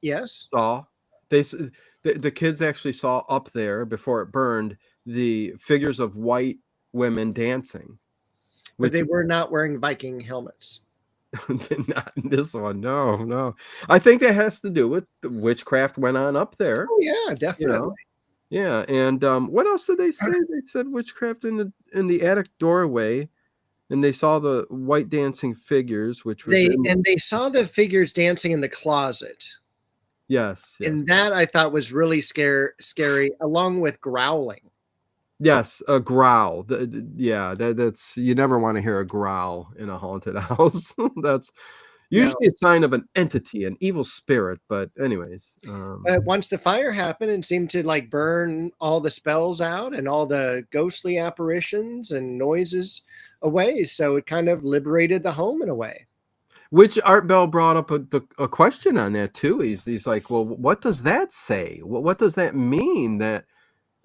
yes,
saw the kids actually saw up there before it burned the figures of white women dancing.
But they were not wearing Viking helmets.
Not in this one. No. I think that has to do with the witchcraft went on up there.
Oh yeah, definitely.
Yeah, and what else did they say? They said witchcraft in the attic doorway, and they saw the white dancing figures, which was
they saw the figures dancing in the closet.
Yes.
And that I thought was really scary, along with growling.
Yes, a growl. That's you never want to hear a growl in a haunted house. That's usually a sign of an entity, an evil spirit. But anyways,
but once the fire happened and seemed to burn all the spells out and all the ghostly apparitions and noises away, so it kind of liberated the home in a way.
Which Art Bell brought up a question on that too. He's like, well, what does that say? What does that mean? That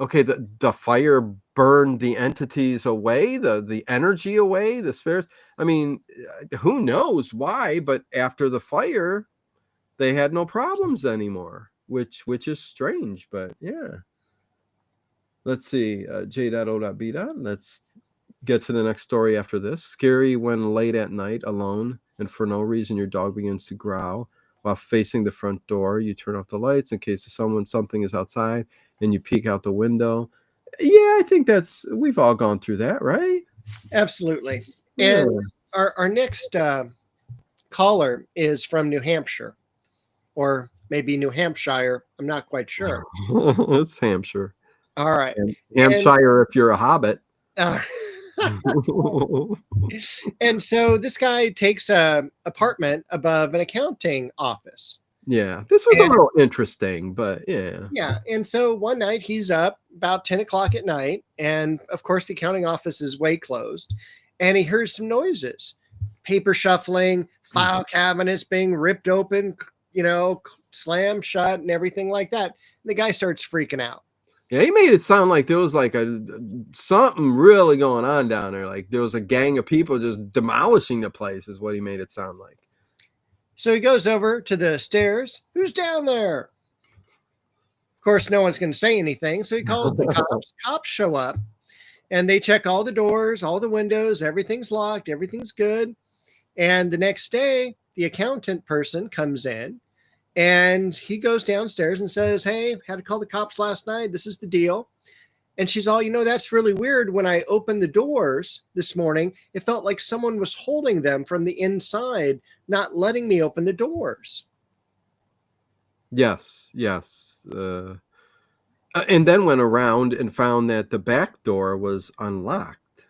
okay, the fire burned the entities away, the energy away, the spirits. I mean, who knows why? But after the fire, they had no problems anymore, which is strange. But yeah, let's see, J.O.B. Let's get to the next story after this. Scary when late at night, alone, and for no reason your dog begins to growl while facing the front door. You turn off the lights in case something is outside, and you peek out the window. Yeah, I think we've all gone through that, right?
Absolutely.
Yeah.
And our next caller is from New Hampshire, or maybe New Hampshire. I'm not quite sure.
It's Hampshire.
All right.
Hampshire, if you're a hobbit.
And so this guy takes a apartment above an accounting office.
Yeah, this was a little interesting, but yeah.
Yeah, and so one night he's up about 10 o'clock at night, and of course the accounting office is way closed, and he hears some noises, paper shuffling, file cabinets being ripped open, slammed shut and everything like that. And the guy starts freaking out.
Yeah, he made it sound like there was like something really going on down there. Like there was a gang of people just demolishing the place is what he made it sound like.
So he goes over to the stairs. Who's down there? Of course, no one's going to say anything. So he calls the cops. Cops show up and they check all the doors, all the windows. Everything's locked. Everything's good. And the next day, the accountant person comes in. And he goes downstairs and says, hey, had to call the cops last night. This is the deal. And she's all, that's really weird. When I opened the doors this morning, it felt like someone was holding them from the inside, not letting me open the doors.
Yes. And then went around and found that the back door was unlocked,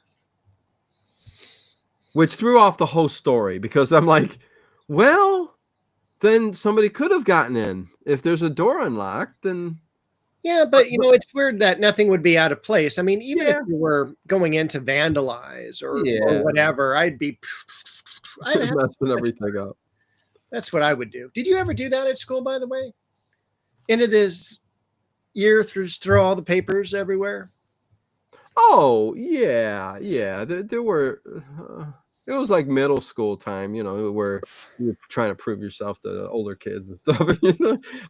which threw off the whole story because I'm like, well, then somebody could have gotten in. If there's a door unlocked, then...
Yeah, but, it's weird that nothing would be out of place. I mean, even if you were going in to vandalize or whatever, I'd
messing everything up.
That's what I would do. Did you ever do that at school, by the way? Into this year, throw all the papers everywhere?
Oh, yeah. There were... it was like middle school time, where you're trying to prove yourself to older kids and stuff.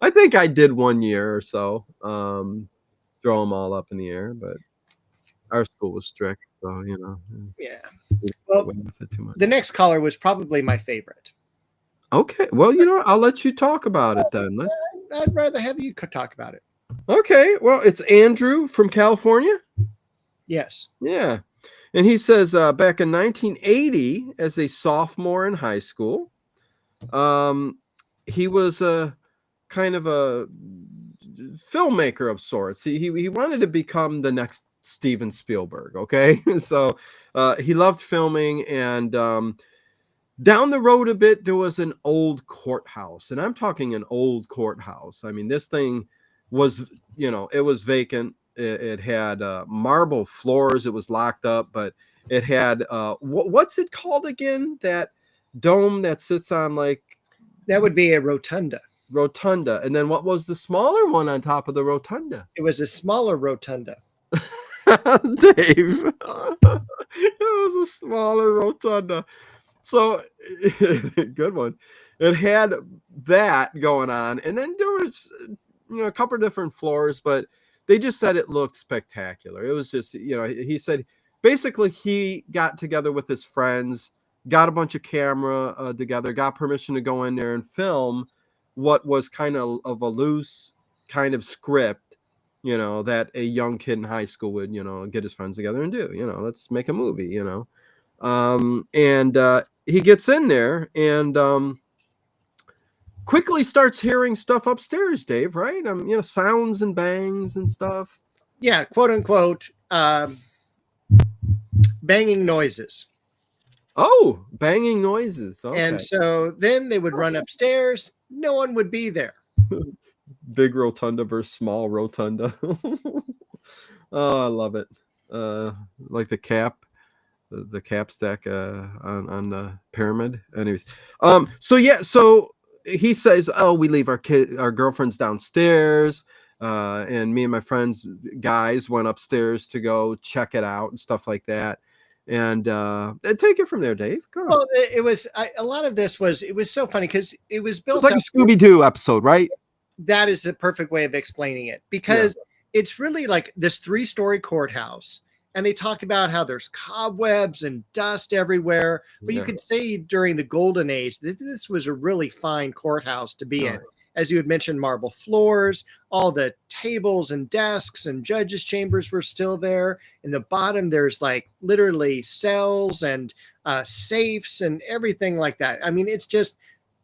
I think I did 1 year or so, throw them all up in the air, but our school was strict, so,
Yeah. Well, the next caller was probably my favorite.
Okay. Well, I'll let you talk about it then.
I'd rather have you talk about it.
Okay. Well, it's Andrew from California.
Yes.
Yeah. And he says back in 1980, as a sophomore in high school, he was a kind of a filmmaker of sorts. He wanted to become the next Steven Spielberg. Okay, so he loved filming, and down the road a bit there was an old courthouse, and I'm talking an old courthouse. I mean, this thing was, it was vacant. It had marble floors. It was locked up, but it had what's it called again? That dome that sits on
that would be a rotunda.
Rotunda. And then what was the smaller one on top of the rotunda?
It was a smaller rotunda.
Dave. It was a smaller rotunda. So good one. It had that going on, and then there was a couple of different floors, but they just said it looked spectacular. It was just, he said basically he got together with his friends, got a bunch of camera together, got permission to go in there and film what was kind of a loose kind of script, that a young kid in high school would, get his friends together and do, let's make a movie, and he gets in there and quickly starts hearing stuff upstairs, Dave, right? Sounds and bangs and stuff.
Yeah, quote unquote, banging noises.
Oh, banging noises. Okay.
And so then they would run upstairs. No one would be there.
Big rotunda versus small rotunda. Oh, I love it. Like the cap the cap stack on the pyramid. Anyways, so he says, "Oh, we leave our girlfriends downstairs." And me and my friends, guys, went upstairs to go check it out and stuff like that. And take it from there, Dave. Go on.
Well, it was a lot of this was so funny because it was built.
It's like a Scooby-Doo episode, right?
That is the perfect way of explaining it, because it's really like this 3-story courthouse, and they talk about how there's cobwebs and dust everywhere. But you could say during the golden age that this was a really fine courthouse to be in. As you had mentioned, marble floors, all the tables and desks and judges' chambers were still there. In the bottom, there's like literally cells and safes and everything like that. I mean, it's just,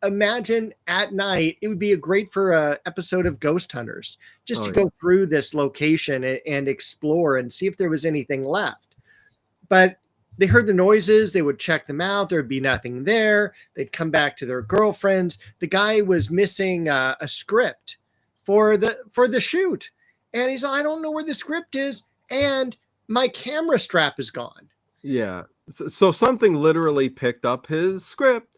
imagine at night, it would be great for an episode of Ghost Hunters, just to go through this location and explore and see if there was anything left. But they heard the noises, they would check them out, there'd be nothing there. They'd come back to their girlfriends. The guy was missing a script for the shoot. And he's like, I don't know where the script is, and my camera strap is gone.
Yeah. So something literally picked up his script,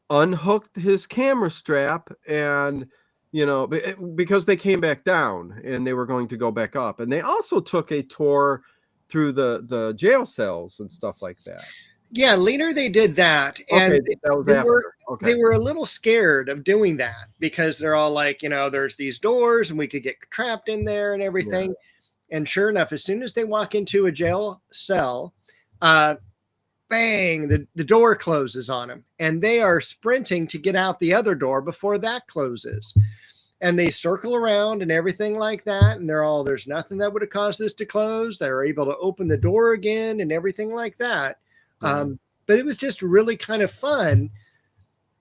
unhooked his camera strap, and because they came back down and they were going to go back up. And they also took a tour through the jail cells and stuff like that.
Yeah, later they did that. And they were a little scared of doing that because they're all like, there's these doors and we could get trapped in there and everything. Yeah. And sure enough, as soon as they walk into a jail cell, bang, the door closes on them. And they are sprinting to get out the other door before that closes. And they circle around and everything like that. And there's nothing that would have caused this to close. They were able to open the door again and everything like that. But it was just really kind of fun.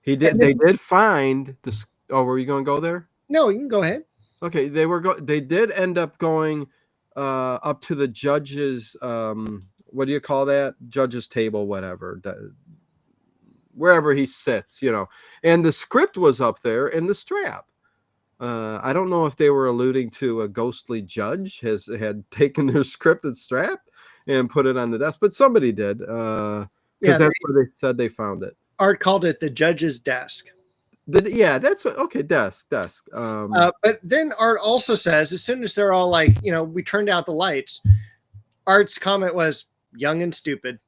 They
did find this. Oh, were you going to go there?
No, you can go ahead.
Okay. They did end up going up to the judge's, what do you call that? Judge's table, whatever. Wherever he sits, and the script was up there in the strap. I don't know if they were alluding to a ghostly judge had taken their scripted strap and put it on the desk, but somebody did, because that's where they said they found it.
Art called it the judge's desk.
That's okay. Desk.
But then Art also says, as soon as they're all like, we turned out the lights, Art's comment was young and stupid.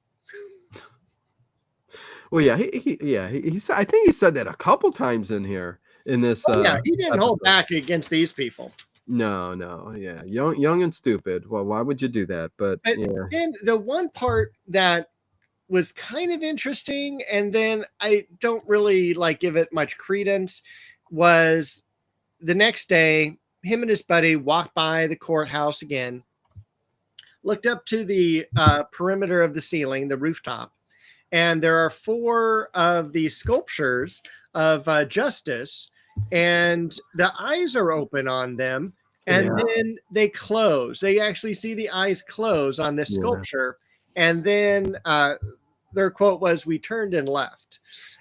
Well, yeah, he said, I think he said that a couple times in here. In this,
he didn't hold back against these people.
No, yeah, young and stupid. Well, why would you do that? But
then the one part that was kind of interesting, and then I don't really give it much credence, was the next day, him and his buddy walked by the courthouse again, looked up to the perimeter of the ceiling, the rooftop, and there are 4 of these sculptures of Justice, and the eyes are open on them, and then they close. They actually see the eyes close on this sculpture, and then their quote was, "We turned and left."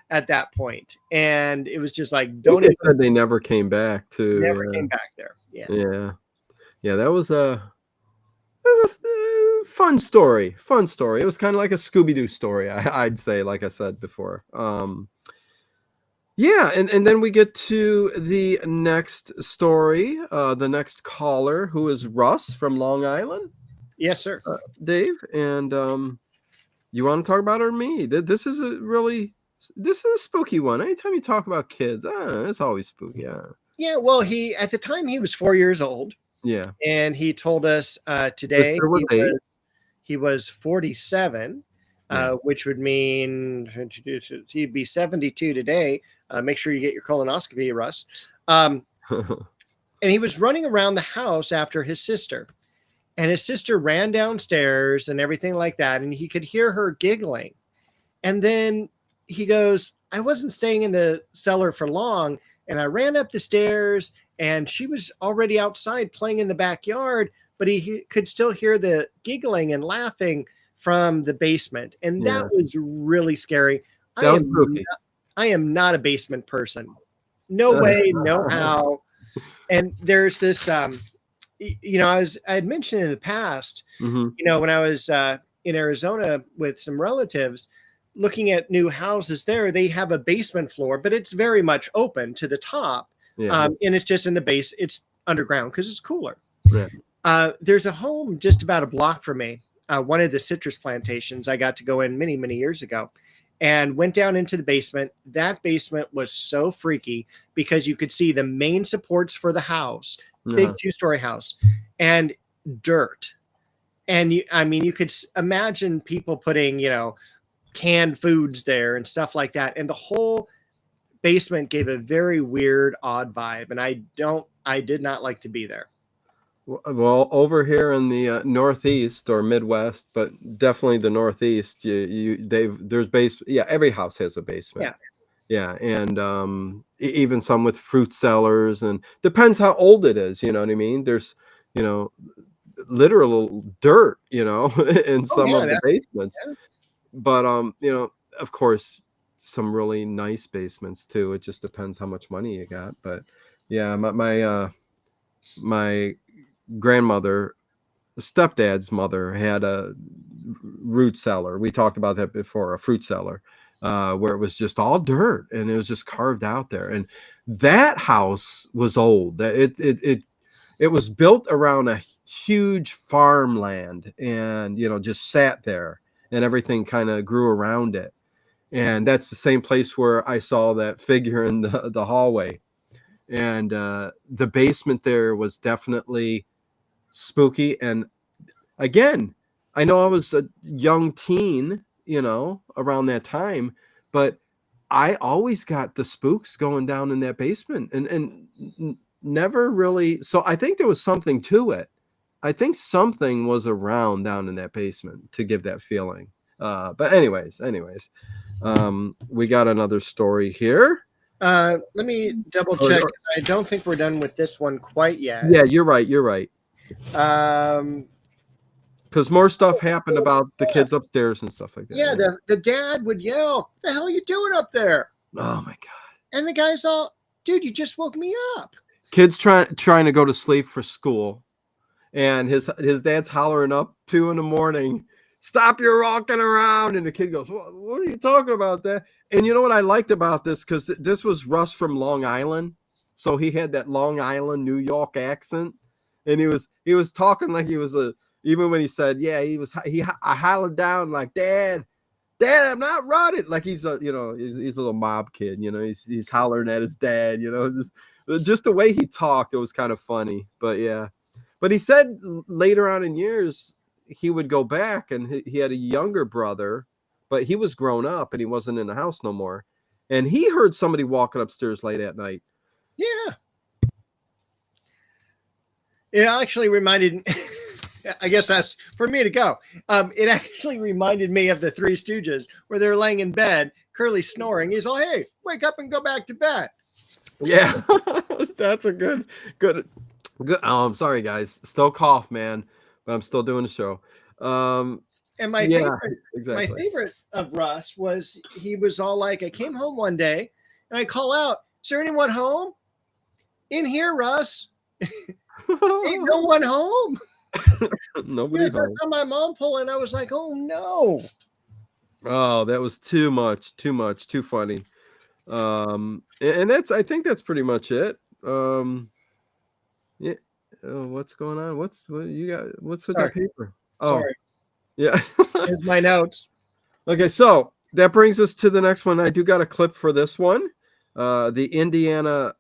At that point, and it was just like,
don't. They said they never came back to.
Never came back there.
Yeah. That was a fun story. It was kind of like a Scooby-Doo story, I'd say, like I said before. And then we get to the next story, the next caller, who is Russ from Long Island.
Yes, sir.
Dave, and you want to talk about it or me? This is a spooky one. Anytime you talk about kids, I don't know, it's always spooky.
Yeah, well, at the time he was 4 years old.
Yeah.
And he told us today he was 47, which would mean he'd be 72 today. Make sure you get your colonoscopy, Russ. And he was running around the house after his sister. And his sister ran downstairs and everything like that. And he could hear her giggling. And then he goes, I wasn't staying in the cellar for long. And I ran up the stairs and she was already outside playing in the backyard, but he could still hear the giggling and laughing from the basement. And that was really scary. I am not a basement person. No way, no how. And there's this, I had mentioned in the past, when I was in Arizona with some relatives, looking at new houses there. They have a basement floor, but it's very much open to the top.
Yeah.
And it's just in the base. It's underground because it's cooler.
Yeah.
There's a home just about a block from me. One of the citrus plantations I got to go in many, many years ago, and went down into the basement. That basement was so freaky because you could see the main supports for the house, big 2-story house, and dirt. And you could imagine people putting, canned foods there and stuff like that. And the whole basement gave a very weird, odd vibe. And I did not like to be there.
Well, over here in the Northeast or Midwest, but definitely the Northeast, there's every house has a basement. Yeah, and even some with fruit cellars, and depends how old it is. You know what I mean? There's, literal dirt, in some of the basements. Yeah. But of course, some really nice basements too. It just depends how much money you got. But yeah, my grandmother, stepdad's mother, had a root cellar. We talked about that before, a fruit cellar, where it was just all dirt and it was just carved out there. And that house was old. It was built around a huge farmland, and just sat there, and everything kind of grew around it. And that's the same place where I saw that figure in the hallway. And the basement there was definitely spooky. And again, I know I was a young teen, around that time, but I always got the spooks going down in that basement, and never really. So I think there was something to it. I think something was around down in that basement to give that feeling. But anyways, we got another story here.
Let me double check. I don't think we're done with this one quite yet.
Yeah, you're right. Because more stuff happened about the kids upstairs and stuff like that.
Yeah, the dad would yell, "The hell are you doing up there?"
Oh my God.
And the guy's all, "Dude, you just woke me up."
Kids trying to go to sleep for school, and his dad's hollering up 2 a.m, "Stop your rocking around!" And the kid goes, "What are you talking about, Dad?" And you know what I liked about this, because this was Russ from Long Island, so he had that Long Island, New York accent, and he was talking like he was even when he said, I hollered down like, Dad, I'm not running. Like he's a little mob kid, he's hollering at his dad, just the way he talked, it was kind of funny. But yeah, but he said later on in years, he would go back, and he had a younger brother, but he was grown up and he wasn't in the house no more. And he heard somebody walking upstairs late at night.
Yeah. It actually reminded I guess that's for me to go. It actually reminded me of the Three Stooges, where they're laying in bed, Curly snoring. He's like, "Hey, wake up and go back to bed."
Yeah, that's a good. Oh, I'm sorry, guys. Still cough, man, but I'm still doing the show.
And my favorite of Russ was, he was all like, "I came home one day and I call out, 'Is there anyone home?' 'In here, Russ.' 'Ain't no one home.'"
Nobody home.
I saw my mom pull in. I was like, "Oh no!"
Oh, that was too much, too funny. And I think that's pretty much it. Yeah. Oh, what's going on? What you got? What's with that paper? Oh, sorry. Yeah.
Here's my notes.
Okay, so that brings us to the next one. I do got a clip for this one. The Indiana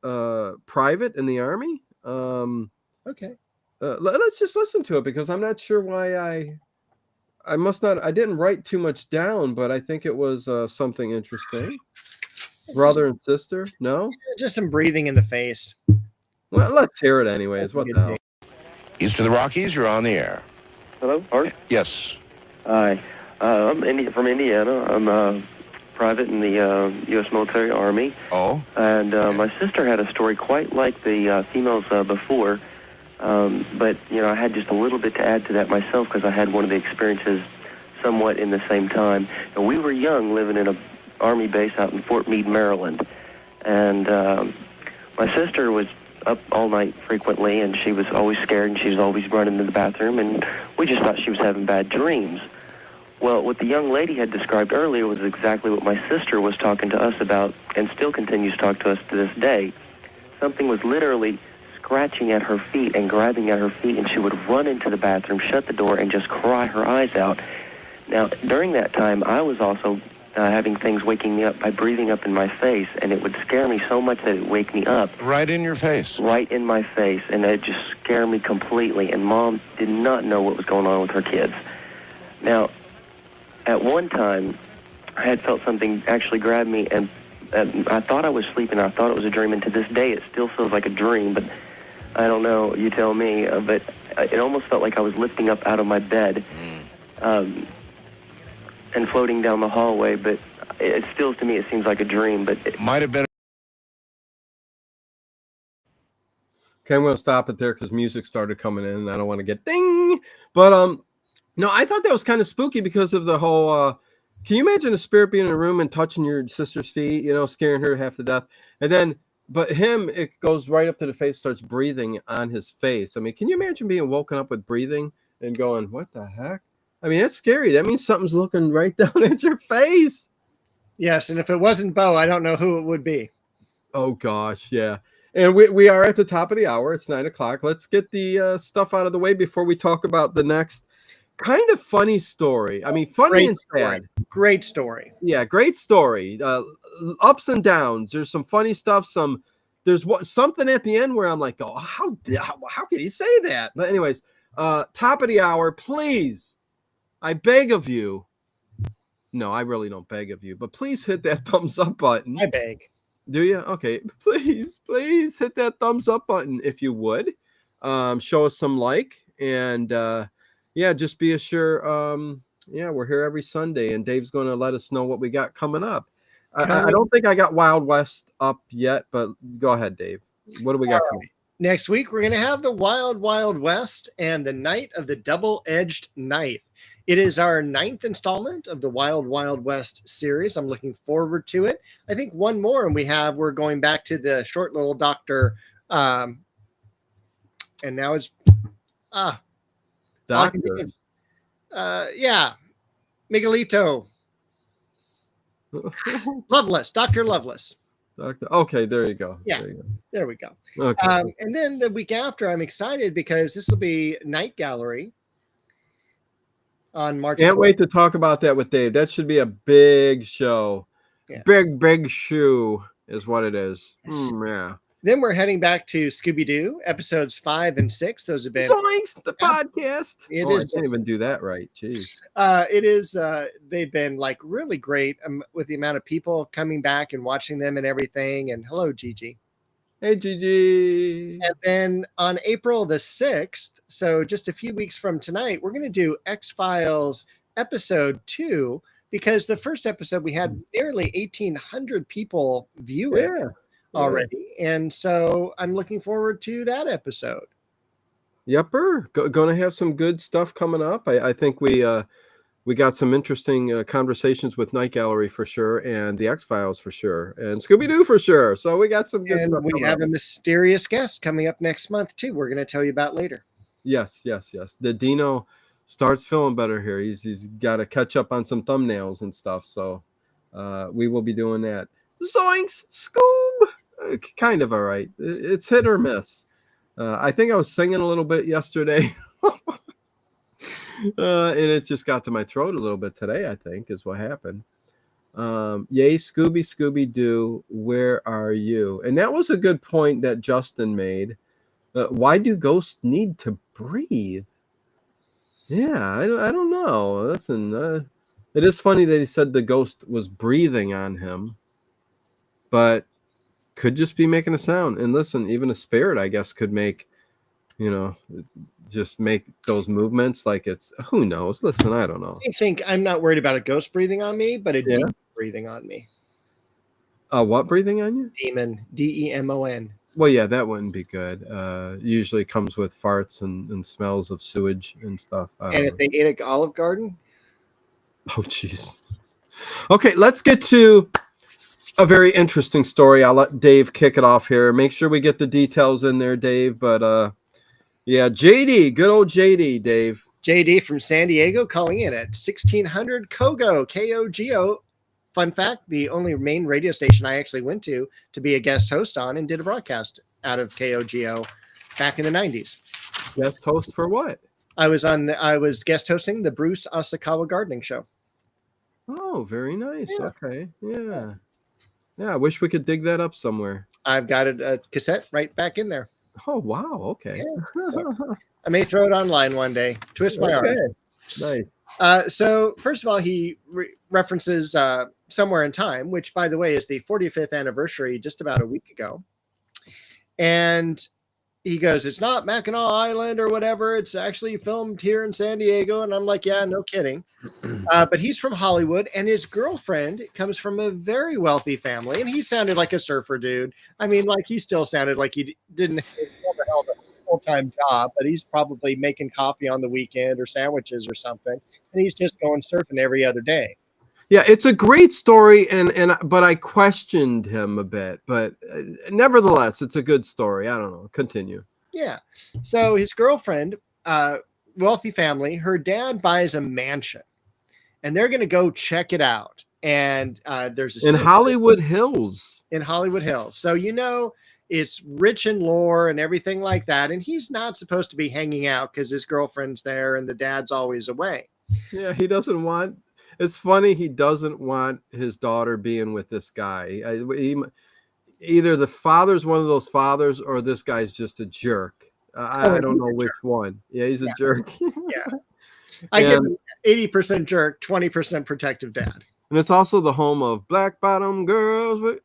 private in the Army.
Okay.
Let's just listen to it, because I'm not sure why I didn't write too much down, but I think it was something interesting. Brother and sister? No?
Just some breathing in the face.
Well, let's hear it anyways. What the hell?
East of the Rockies, you're on the air.
Hello, Art?
Yes.
Hi. I'm from Indiana. I'm private in the U.S. Military Army.
Oh?
And my sister had a story quite like the females before. But, I had just a little bit to add to that myself, because I had one of the experiences somewhat in the same time. And we were young, living in a Army base out in Fort Meade, Maryland. And my sister was up all night frequently, and she was always scared, and she was always running to the bathroom, and we just thought she was having bad dreams. Well, what the young lady had described earlier was exactly what my sister was talking to us about and still continues to talk to us to this day. Something was literally scratching at her feet and grabbing at her feet, and she would run into the bathroom, shut the door, and just cry her eyes out. Now, during that time, I was also having things waking me up by breathing up in my face, and it would scare me so much that it would wake me up.
Right in your face?
Right in my face, and it just scared me completely, and Mom did not know what was going on with her kids. Now, at one time, I had felt something actually grab me, and I thought I was sleeping. I thought it was a dream, and to this day, it still feels like a dream, but I don't know, you tell me, but it almost felt like I was lifting up out of my bed and floating down the hallway, but it still, to me, it seems like a dream, but it
might have been.
Okay, I'm going to stop it there because music started coming in, and I don't want to get ding, but no, I thought that was kind of spooky because of the whole, can you imagine a spirit being in a room and touching your sister's feet, you know, scaring her half to death? And then, but him, it goes right up to the face, starts breathing on his face. I mean, can you imagine being woken up with breathing and going, what the heck? I mean, that's scary. That means something's looking right down at your face.
Yes, and if it wasn't Bo, I don't know who it would be.
Oh, gosh, yeah. And we are at the top of the hour. It's 9 o'clock. Let's get the stuff out of the way before we talk about the next kind of funny story. I mean, funny and sad.
Great story.
Yeah, great story. Ups and downs. There's some funny stuff. There's something at the end where I'm like, oh, how can he say that? But anyways, top of the hour, please. I beg of you. No, I really don't beg of you, but please hit that thumbs up button.
I beg.
Do you? Okay. Please hit that thumbs up button if you would. Show us some like, and yeah, just be assured. Yeah, we're here every Sunday, and Dave's going to let us know what we got coming up. I don't think I got Wild West up yet, but go ahead, Dave. What do we got coming?
Next week, we're going to have the Wild Wild West and the Night of the Double-Edged Knife. It is our 9th installment of the Wild Wild West series. I'm looking forward to it. I think one more, and we're going back to the short little doctor. And now it's
Doctor.
Yeah, Miguelito. Loveless, Dr. Loveless.
Okay, there you go.
Yeah, there we go.
Okay.
And then the week after, I'm excited because this will be Night Gallery on March.
Can't wait to talk about that with Dave. That should be a big show. Yeah. Big shoe is what it is. Yeah.
Then we're heading back to Scooby-Doo, episodes 5 and 6. Those have been
the podcast.
I
can't even do that right. Jeez.
It is. They've been like really great with the amount of people coming back and watching them and everything. And hello, Gigi.
Hey, Gigi.
And then on April the 6th, so just a few weeks from tonight, we're going to do X-Files episode 2 because the first episode we had nearly 1,800 people view it.
Yeah.
Already, and so I'm looking forward to that episode.
Yepper, going to have some good stuff coming up. I think we got some interesting conversations with Night Gallery for sure, and the X-Files for sure, and Scooby-Doo for sure. So we got some good stuff.
We have a mysterious guest coming up next month too. We're going to tell you about later.
Yes. The Dino starts feeling better here. He's got to catch up on some thumbnails and stuff. So we will be doing that. Zoinks, Scoob. Kind of all right. It's hit or miss. I think I was singing a little bit yesterday, and it just got to my throat a little bit today, I think, is what happened. Yay, Scooby-Doo, where are you? And that was a good point that Justin made. Why do ghosts need to breathe? Yeah, I don't know. Listen, it is funny that he said the ghost was breathing on him, but could just be making a sound. And listen, even a spirit, I guess, could make, just make those movements like it's, who knows? Listen, I don't know.
I think I'm not worried about a ghost breathing on me, but a demon breathing on me.
What breathing on you?
Demon, D-E-M-O-N.
Well, yeah, that wouldn't be good. Usually comes with farts and smells of sewage and stuff.
And if they ate at Olive Garden?
Oh, jeez. Okay, let's get to a very interesting story. I'll let Dave kick it off here. Make sure we get the details in there, Dave. But yeah, JD, good old JD, Dave.
JD from San Diego calling in at 1600 Kogo, K-O-G-O. Fun fact, the only main radio station I actually went to be a guest host on and did a broadcast out of KOGO back in the 90s.
Guest host for what?
I was guest hosting the Bruce Asakawa gardening show.
Oh, very nice.
Yeah.
Okay. Yeah. Yeah, I wish we could dig that up somewhere.
I've got a cassette right back in there.
Oh, wow. Okay.
Yeah, so I may throw it online one day. Twist my arm.
Nice.
So first of all, he references Somewhere in Time, which, by the way, is the 45th anniversary just about a week ago. And he goes, it's not Mackinac Island or whatever. It's actually filmed here in San Diego. And I'm like, yeah, no kidding. But he's from Hollywood, and his girlfriend comes from a very wealthy family. And he sounded like a surfer dude. I mean, like, he still sounded like he didn't have a full-time job, but he's probably making coffee on the weekend or sandwiches or something. And he's just going surfing every other day.
Yeah, it's a great story, but I questioned him a bit. But nevertheless, it's a good story. I don't know. Continue.
Yeah. So his girlfriend, wealthy family, her dad buys a mansion, and they're going to go check it out. And there's
in Hollywood Hills.
In Hollywood Hills. So, it's rich in lore and everything like that. And he's not supposed to be hanging out because his girlfriend's there and the dad's always away.
Yeah, he doesn't want. It's funny. He doesn't want his daughter being with this guy. Either the father's one of those fathers or this guy's just a jerk. I don't know which one. Yeah, he's a jerk.
Yeah. I give him 80% jerk, 20% protective dad.
And it's also the home of black bottom pools.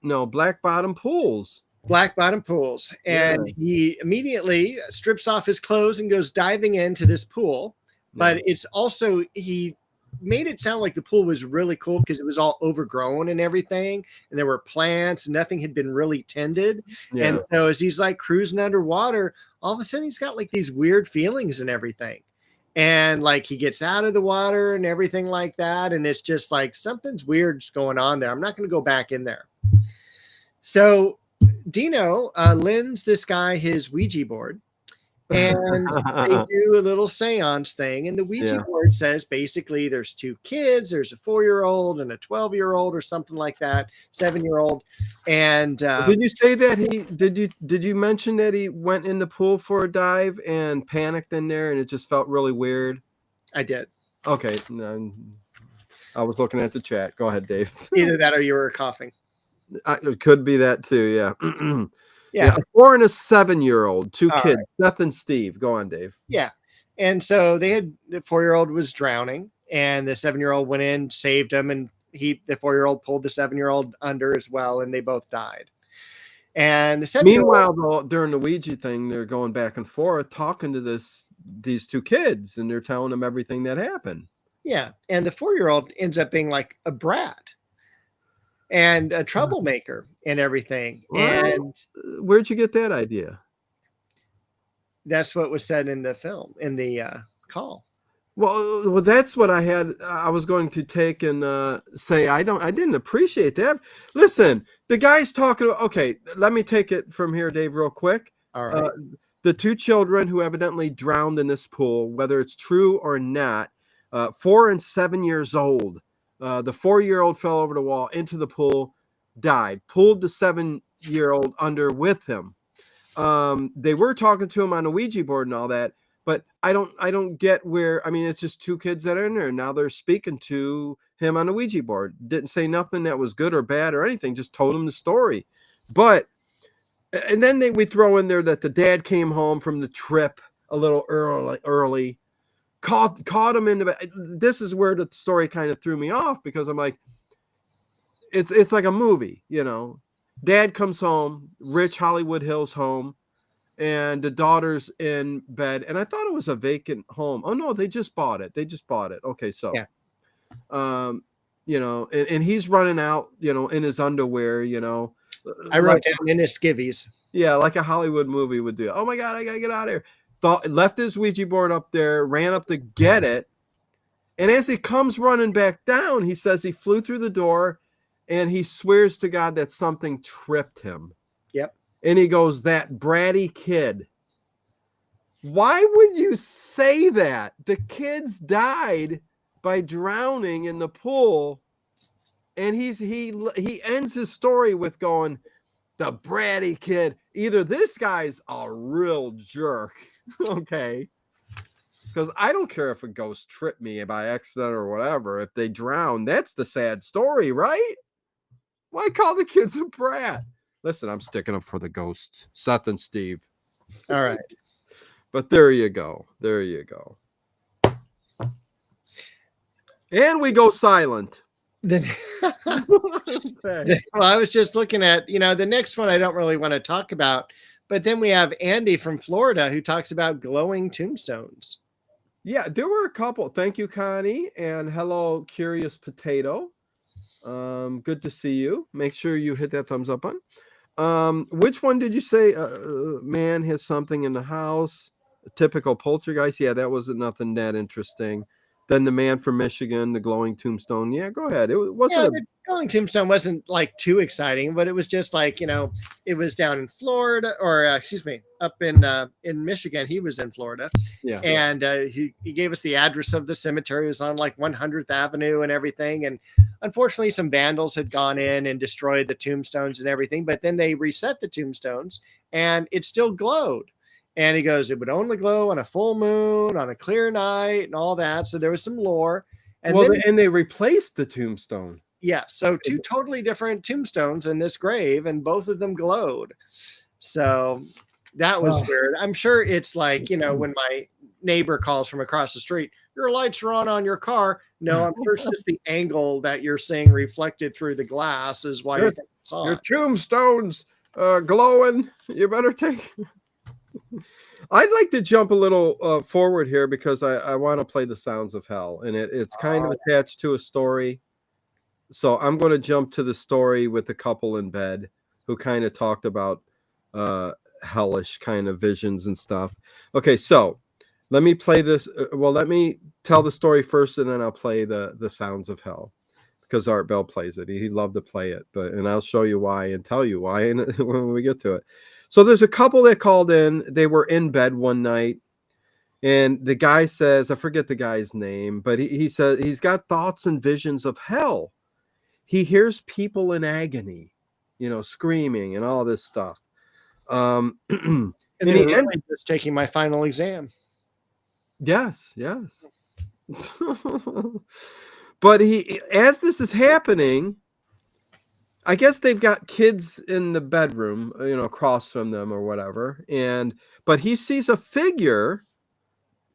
Black bottom pools. And he immediately strips off his clothes and goes diving into this pool. But it's also, he made it sound like the pool was really cool because it was all overgrown and everything. And there were plants. Nothing had been really tended. Yeah. And so as he's like cruising underwater, all of a sudden he's got like these weird feelings and everything. And like he gets out of the water and everything like that. And it's just like something's weird's going on there. I'm not going to go back in there. So Dino lends this guy his Ouija board. And they do a little seance thing. And the Ouija board says basically there's two kids. There's a 4-year-old and a 12-year-old or something like that, 7-year-old. And
did you say that did you mention that he went in the pool for a dive and panicked in there and it just felt really weird?
I did.
Okay. I was looking at the chat. Go ahead, Dave.
Either that or you were coughing.
It could be that too. Yeah.
Yeah,
a 4 and a 7-year-old, two kids, Seth and Steve. Go on, Dave.
Yeah. And so the 4-year-old was drowning and the 7-year-old went in, saved him. And the 4-year-old pulled the 7-year-old under as well. And they both died. And the 7-year-old.
Meanwhile, though, during the Ouija thing, they're going back and forth talking to these two kids and they're telling them everything that happened.
Yeah. And the 4-year-old ends up being like a brat and a troublemaker and everything.
Well, and where'd you get that idea?
That's what was said in the film, in the call.
Well, that's what I had. I was going to take and say, I didn't appreciate that. Listen, the guy's talking about, okay, let me take it from here, Dave, real quick.
All right.
The two children who evidently drowned in this pool, whether it's true or not, 4 and 7 years old. The 4-year-old fell over the wall into the pool, died, pulled the 7-year-old under with him. They were talking to him on a Ouija board and all that, but I don't get where, I mean, it's just two kids that are in there. Now they're speaking to him on a Ouija board. Didn't say nothing that was good or bad or anything, just told him the story. But, and then we throw in there that the dad came home from the trip a little early. Caught him in the. This is where the story kind of threw me off because I'm like, it's like a movie, Dad comes home, rich Hollywood Hills home, and the daughter's in bed, and I thought it was a vacant home. Oh no, they just bought it. Okay, so, and he's running out, in his underwear,
I wrote down in his skivvies.
Yeah, like a Hollywood movie would do. Oh my God, I gotta get out of here. Left his Ouija board up there, ran up to get it. And as he comes running back down, he says he flew through the door and he swears to God that something tripped him.
Yep.
And he goes, that bratty kid. Why would you say that? The kids died by drowning in the pool, and he ends his story with going, the bratty kid. Either this guy's a real jerk, okay? Because I don't care if a ghost tripped me by accident or whatever. If they drown, that's the sad story, right? Why call the kids a brat? Listen, I'm sticking up for the ghosts, Seth and Steve.
All right.
But there you go. There you go. And we go silent.
Well, I was just looking at, the next one I don't really want to talk about, but then we have Andy from Florida who talks about glowing tombstones.
Yeah, there were a couple. Thank you, Connie, and hello, Curious Potato. Good to see you. Make sure you hit that thumbs up button. Which one did you say? Man has something in the house. A typical poltergeist. Yeah, that wasn't nothing that interesting. Then the man from Michigan, the glowing tombstone. Yeah, go ahead. It wasn't.
The glowing tombstone wasn't like too exciting, but it was just like, it was down in Florida, or up in Michigan. He was in Florida.
Yeah.
And he gave us the address of the cemetery. It was on like 100th Avenue and everything. And unfortunately, some vandals had gone in and destroyed the tombstones and everything. But then they reset the tombstones, and it still glowed. And he goes, it would only glow on a full moon, on a clear night, and all that. So there was some lore. And
and they replaced the tombstone.
Yeah. So two totally different tombstones in this grave, and both of them glowed. So that was weird. I'm sure it's like, when my neighbor calls from across the street, your lights are on your car. No, I'm sure it's just the angle that you're seeing reflected through the glass is why you think it's on.
Your tombstone's glowing. You better take... I'd like to jump a little forward here because I want to play the Sounds of Hell, and it's kind of attached to a story. So I'm going to jump to the story with the couple in bed who kind of talked about hellish kind of visions and stuff. Okay, so let me play this. Let me tell the story first, and then I'll play the Sounds of Hell because Art Bell plays it. He'd love to play it, and I'll show you why and tell you why when we get to it. So there's a couple that called in. They were in bed one night, and the guy says, I forget the guy's name, but he says he's got thoughts and visions of hell. He hears people in agony, screaming and all this stuff.
And he ended just taking my final exam.
Yes. But as this is happening, I guess they've got kids in the bedroom, across from them or whatever. But he sees a figure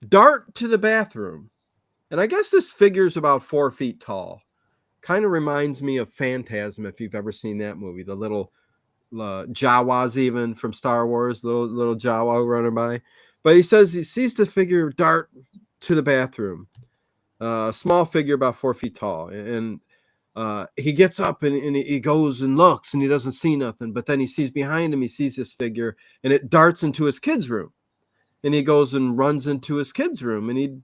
dart to the bathroom. And I guess this figure's about 4 feet tall. Kind of reminds me of Phantasm, if you've ever seen that movie. The little Jawas, even from Star Wars, little Jawa running by. But he says he sees the figure dart to the bathroom. A small figure about 4 feet tall. And he gets up and he goes and looks and he doesn't see nothing, but then he sees behind him, he sees this figure and it darts into his kid's room, and he goes and runs into his kid's room, and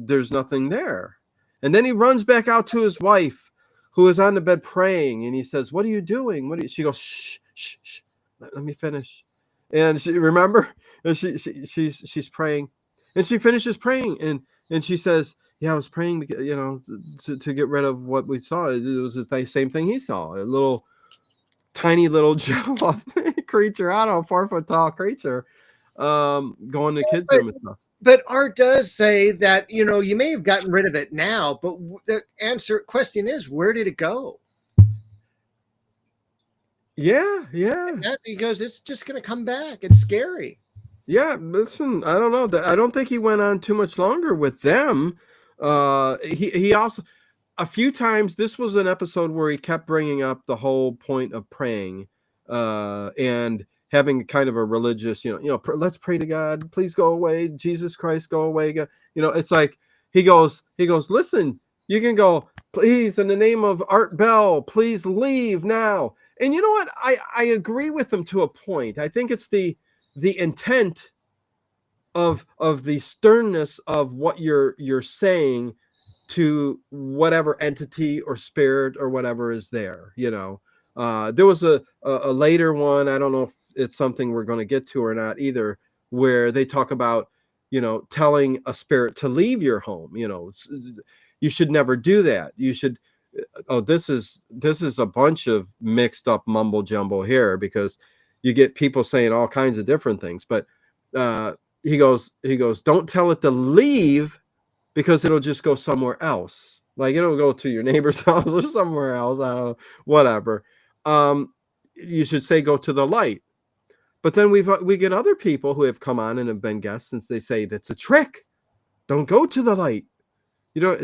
there's nothing there. And then he runs back out to his wife, who is on the bed praying, and he says, what are you doing? She goes, shh, let me finish. And she, remember, and she's praying, and she finishes praying, and she says, yeah, I was praying to get rid of what we saw. It was the same thing he saw. A little tiny little Jawa creature, I don't know, 4 foot tall creature, going to kids' room and stuff.
But Art does say that, you may have gotten rid of it now, but the question is, where did it go?
Yeah.
He goes, it's just going to come back. It's scary.
Yeah, listen, I don't know. I don't think he went on too much longer with them. He also, a few times, this was an episode where he kept bringing up the whole point of praying and having kind of a religious, let's pray to God, please go away, Jesus Christ, go away. It's like he goes, listen, you can go, please, in the name of Art Bell, please leave now. And you know what? I agree with him to a point. I think it's the intent of the sternness of what you're saying to whatever entity or spirit or whatever is there. There was a later one. I don't know if it's something we're going to get to or not either, where they talk about, telling a spirit to leave your home. You should never do that. You should. Oh, this is a bunch of mixed up mumbo jumbo here, because you get people saying all kinds of different things. But he goes, don't tell it to leave, because it'll just go somewhere else. Like it'll go to your neighbor's house or somewhere else. I don't know, whatever. You should say go to the light. But then we get other people who have come on and have been guests, since they say that's a trick. Don't go to the light.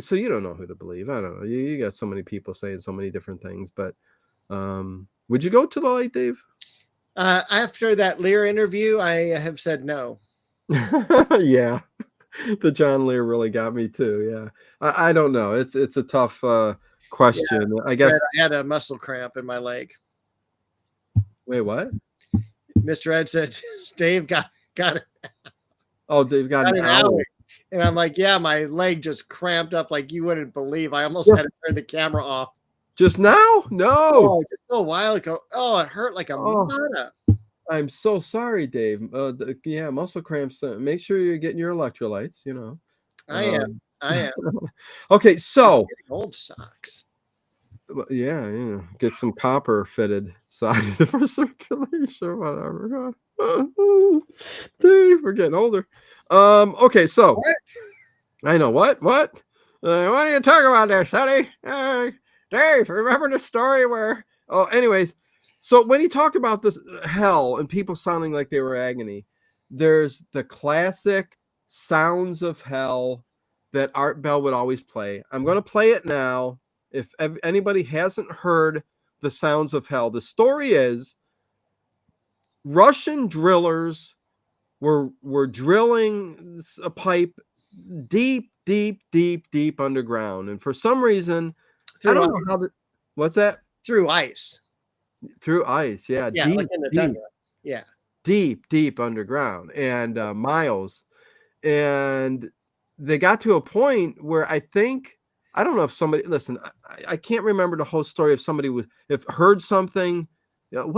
So you don't know who to believe. I don't know. You got so many people saying so many different things. But would you go to the light, Dave?
After that Lear interview, I have said no.
Yeah. The John Lear really got me too. Yeah. I don't know. It's a tough question. Yeah, I guess
I had a muscle cramp in my leg.
Wait, what?
Mr. Ed said Dave got it.
Oh, Dave got an hour.
And I'm like, yeah, my leg just cramped up like you wouldn't believe. I almost had to turn the camera off.
Just now? No.
Just a while ago. Oh, it hurt like a mata.
I'm so sorry, Dave. Muscle cramps. Make sure you're getting your electrolytes,
I am.
Okay, so
old socks.
Yeah, get some copper fitted socks for circulation, whatever. Dave, we're getting older. Okay, so
what?
I know what are you talking about there, Sonny? Dave, remember the story where? Oh, anyways, so when he talked about this hell and people sounding like they were agony, there's the classic sounds of hell that Art Bell would always play. I'm going to play it now. If anybody hasn't heard the sounds of hell, the story is Russian drillers were drilling a pipe deep underground, and for some reason, I don't know how. What's that?
Through ice.
Through ice, yeah.
Yeah,
deep,
like in the tundra. Yeah.
Deep underground, and miles, and they got to a point where I don't know if somebody, listen, I can't remember the whole story. If somebody if heard something,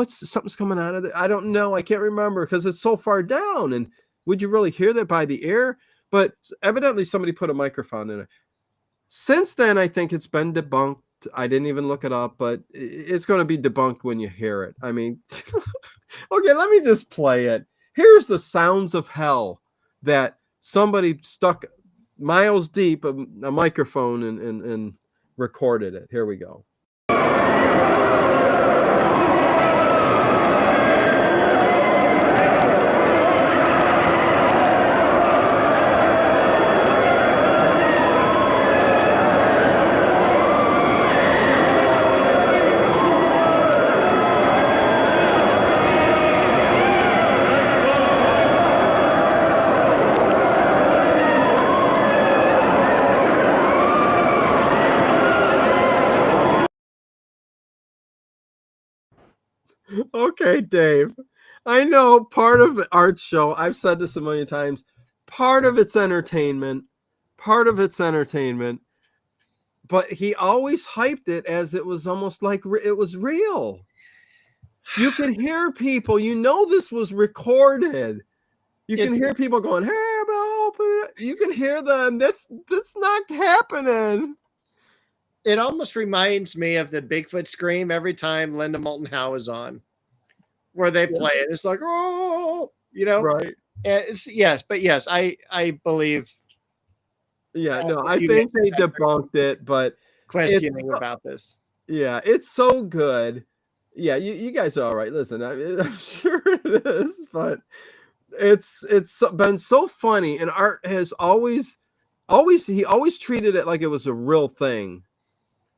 something's coming out of it. I don't know. I can't remember because it's so far down. And would you really hear that by the air? But evidently somebody put a microphone in it. Since then, I think it's been debunked. I didn't even look it up, but it's going to be debunked when you hear it. I mean, okay, let me just play it. Here's the sounds of hell that somebody stuck miles deep a microphone and recorded it. Here we go. Okay, Dave. I know part of Art's show, I've said this a million times, part of it's entertainment, but he always hyped it as it was almost like it was real. You can hear people, this was recorded. You can hear people going, hey, bro, you can hear them. That's not happening.
It almost reminds me of the Bigfoot scream every time Linda Moulton Howe is on, where they play it. It's like, oh,
right?
And yes, I believe.
Yeah, no, I think they debunked it, but
questioning about this.
Yeah, it's so good. Yeah, you guys are all right. Listen, I'm sure it is, but it's been so funny, and Art has always treated it like it was a real thing.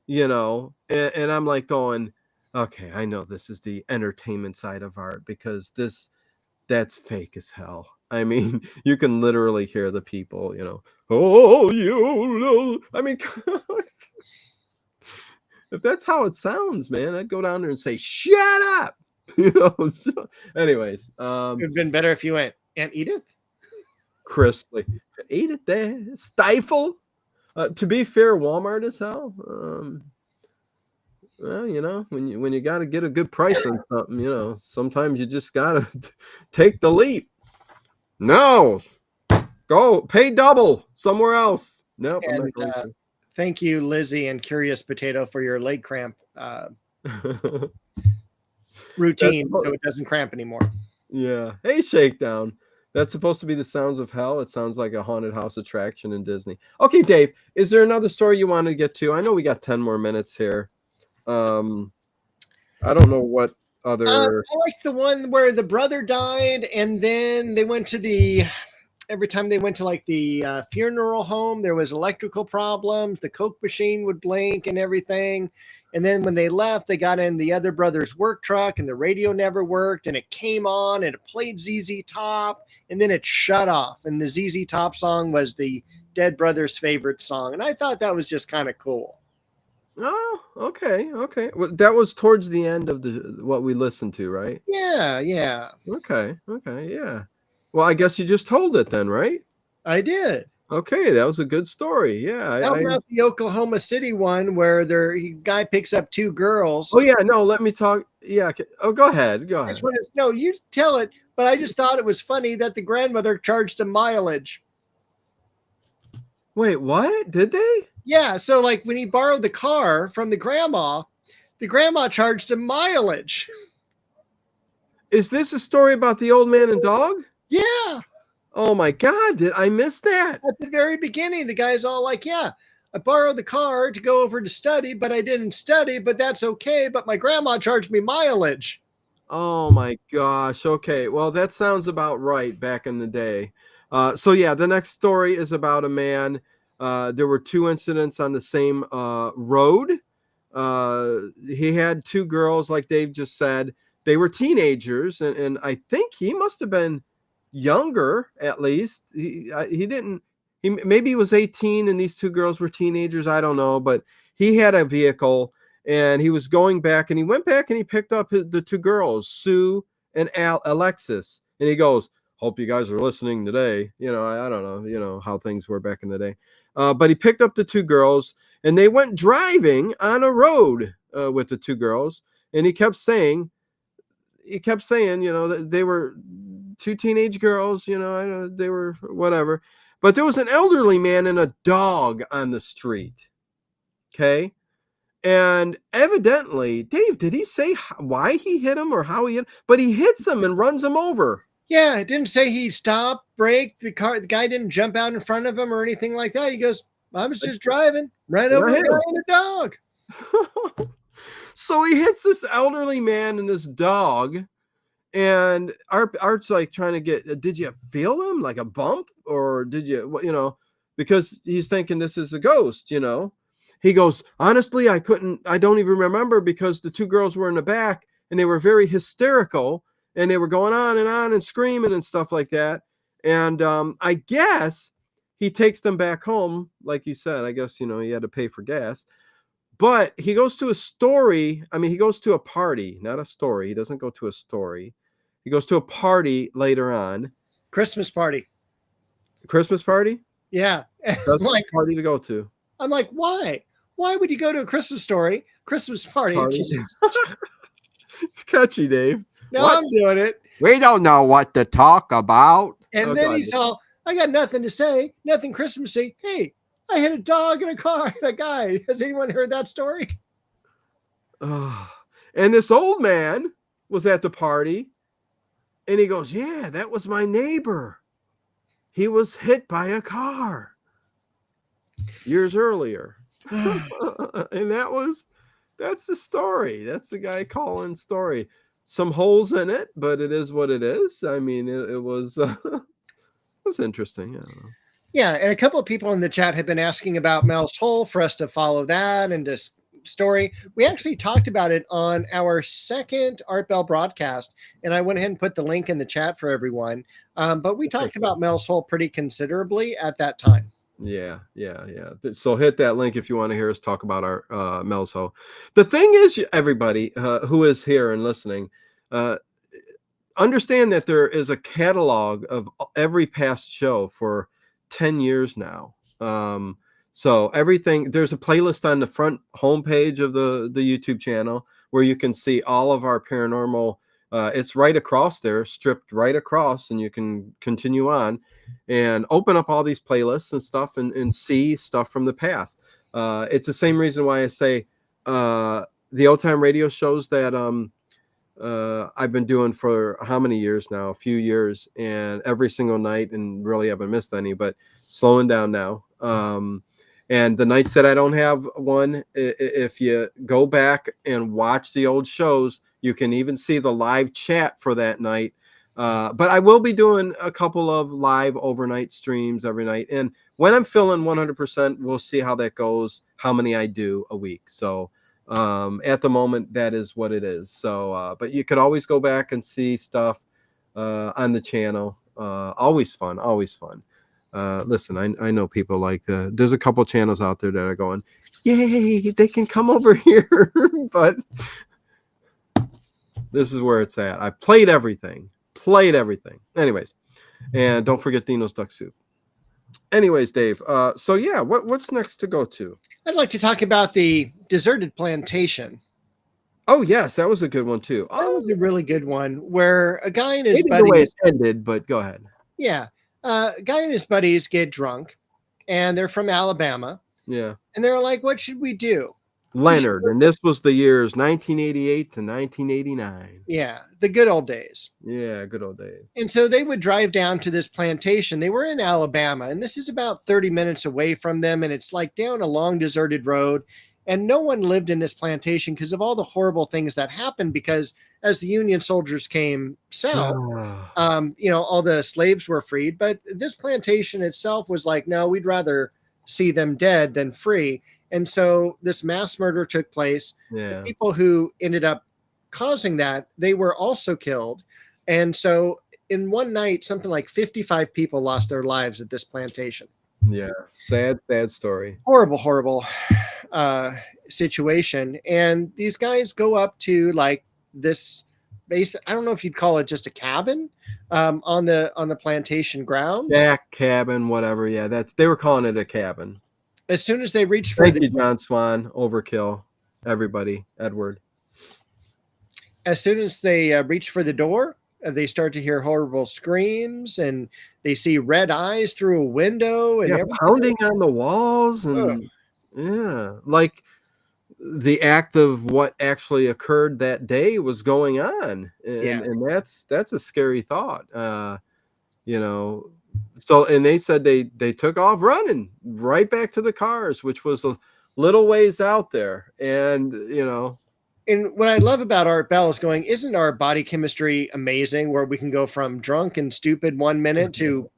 And I'm like going, okay, I know this is the entertainment side of Art because that's fake as hell. I mean, you can literally hear the people, oh, I mean, if that's how it sounds, man, I'd go down there and say, shut up. Anyways.
It would have been better if you went, Aunt Edith?
Chrisley. Edith there. Stifle. To be fair, Walmart is hell. Well, when you got to get a good price on something, sometimes you just got to take the leap. No, go pay double somewhere else. Nope, I'm
And
not going to.
thank you, Lizzie and Curious Potato, for your leg cramp routine, so it doesn't cramp anymore.
Yeah. Hey, Shakedown. That's supposed to be the sounds of hell. It sounds like a haunted house attraction in Disney. Okay, Dave, is there another story you want to get to? I know we got 10 more minutes here. I don't know what other.
I like the one where the brother died, and then they went to every time they went to like the funeral home, there was electrical problems. The Coke machine would blink and everything. And then when they left, they got in the other brother's work truck and the radio never worked, and it came on and it played ZZ Top, and then it shut off. And the ZZ Top song was the dead brother's favorite song. And I thought that was just kind of cool.
Oh, okay. Well, that was towards the end of what we listened to, right?
Yeah.
Okay, yeah. Well, I guess you just told it then, right?
I did.
Okay, that was a good story. Yeah.
How about the Oklahoma City one where the guy picks up two girls?
Oh, yeah, no, let me talk. Yeah. Oh, go ahead.
No, you tell it, but I just thought it was funny that the grandmother charged him mileage.
Wait, what? Did they?
Yeah, so like when he borrowed the car from the grandma charged him mileage.
Is this a story about the old man and dog?
Yeah.
Oh my God, did I miss that?
At the very beginning, the guy's all like, yeah, I borrowed the car to go over to study, but I didn't study, but that's okay. But my grandma charged me mileage.
Oh my gosh. Okay. Well, that sounds about right back in the day. So yeah, the next story is about a man. There were two incidents on the same road. He had two girls, like Dave just said. They were teenagers, and I think he must have been younger, at least. Maybe he was 18 and these two girls were teenagers. I don't know, but he had a vehicle and he was going back, and he went back and he picked up the two girls, Sue and Alexis. And he goes, hope you guys are listening today. I don't know, how things were back in the day. But he picked up the two girls and they went driving on a road with the two girls. And he kept saying, that they were two teenage girls, they were whatever. But there was an elderly man and a dog on the street. Okay. And evidently, Dave, did he say why he hit him or how he hit him? But he hits him and runs him over.
Yeah, it didn't say he stopped, braked, the guy didn't jump out in front of him or anything like that. He goes, I was just driving, ran over a guy and a dog.
So he hits this elderly man and this dog, and Art's like trying to get, did you feel him like a bump, or did you, because he's thinking this is a ghost, He goes, honestly, I don't even remember, because the two girls were in the back and they were very hysterical and they were going on and screaming and stuff like that. And I guess he takes them back home. Like you said, I guess, he had to pay for gas. But he goes to he goes to a party, not a story. He doesn't go to a story. He goes to a party later on.
Christmas party.
Christmas party?
Yeah.
That's a party to go to.
I'm like, why? Why would you go to a Christmas party?
It's catchy, Dave.
No, I'm doing it.
We don't know what to talk about.
And then he's all, I got nothing to say, nothing Christmassy. Hey, I hit a dog in a car and a guy. Has anyone heard that story?
And this old man was at the party, and he goes, yeah, that was my neighbor. He was hit by a car years earlier. And that's the story. That's the guy calling story. Some holes in it, but it is what it is. I mean, it was it was interesting. I don't know.
Yeah, and a couple of people in the chat have been asking about Mel's Hole for us to follow that and this story. We actually talked about it on our second Art Bell broadcast, and I went ahead and put the link in the chat for everyone. But we talked about Mel's Hole pretty considerably at that time.
Yeah. So hit that link if you want to hear us talk about our Mel's Hole. The thing is, everybody who is here and listening, understand that there is a catalog of every past show for 10 years now. So everything, there's a playlist on the front homepage of the YouTube channel where you can see all of our paranormal It's right across there, stripped right across, and you can continue on and open up all these playlists and stuff and see stuff from the past. It's the same reason why I say the old time radio shows that I've been doing for how many years now? A few years, and every single night, and really haven't missed any, but slowing down now. And the nights that I don't have one, if you go back and watch the old shows, you can even see the live chat for that night. But I will be doing a couple of live overnight streams every night. And when I'm feeling 100%, we'll see how that goes, how many I do a week. So at the moment, that is what it is. So, but you could always go back and see stuff on the channel. Always fun, always fun. Listen, I know people like there's a couple channels out there that are going, yay, they can come over here. But this is where it's at. I've played everything. Anyways, and don't forget Dino's Duck Soup. Anyways, Dave, so yeah, what's next to go to?
I'd like to talk about the deserted plantation.
Oh yes, that was a good one too.
That was a really good one where a guy and his
maybe
buddies.
The way it ended, but go ahead.
Yeah, a guy and his buddies get drunk, and they're from Alabama.
Yeah,
and they're like, "What should we do?"
Leonard, and this was the years 1988 to 1989.
Yeah, the good old days.
Yeah, good old days.
And so they would drive down to this plantation. They were in Alabama, and this is about 30 minutes away from them, and it's like down a long deserted road. And no one lived in this plantation because of all the horrible things that happened, because as the Union soldiers came south, all the slaves were freed. But this plantation itself was like, no, we'd rather see them dead than free. And so this mass murder took place.
Yeah.
The people who ended up causing that, they were also killed. And so in one night, something like 55 people lost their lives at this plantation.
Yeah. Sad story.
Horrible situation. And these guys go up to like this base. I don't know if you'd call it just a cabin on the plantation grounds.
Shack, cabin, whatever. Yeah, they were calling it a cabin.
As soon as they reach for
Thank you, John Swan. Overkill. Everybody. Edward.
As soon as they reach for the door, they start to hear horrible screams, and they see red eyes through a window, and
pounding on the walls, and like the act of what actually occurred that day was going on, and that's a scary thought. So, and they said they took off running right back to the cars, which was a little ways out there. And,
And what I love about Art Bell is going, isn't our body chemistry amazing, where we can go from drunk and stupid 1 minute to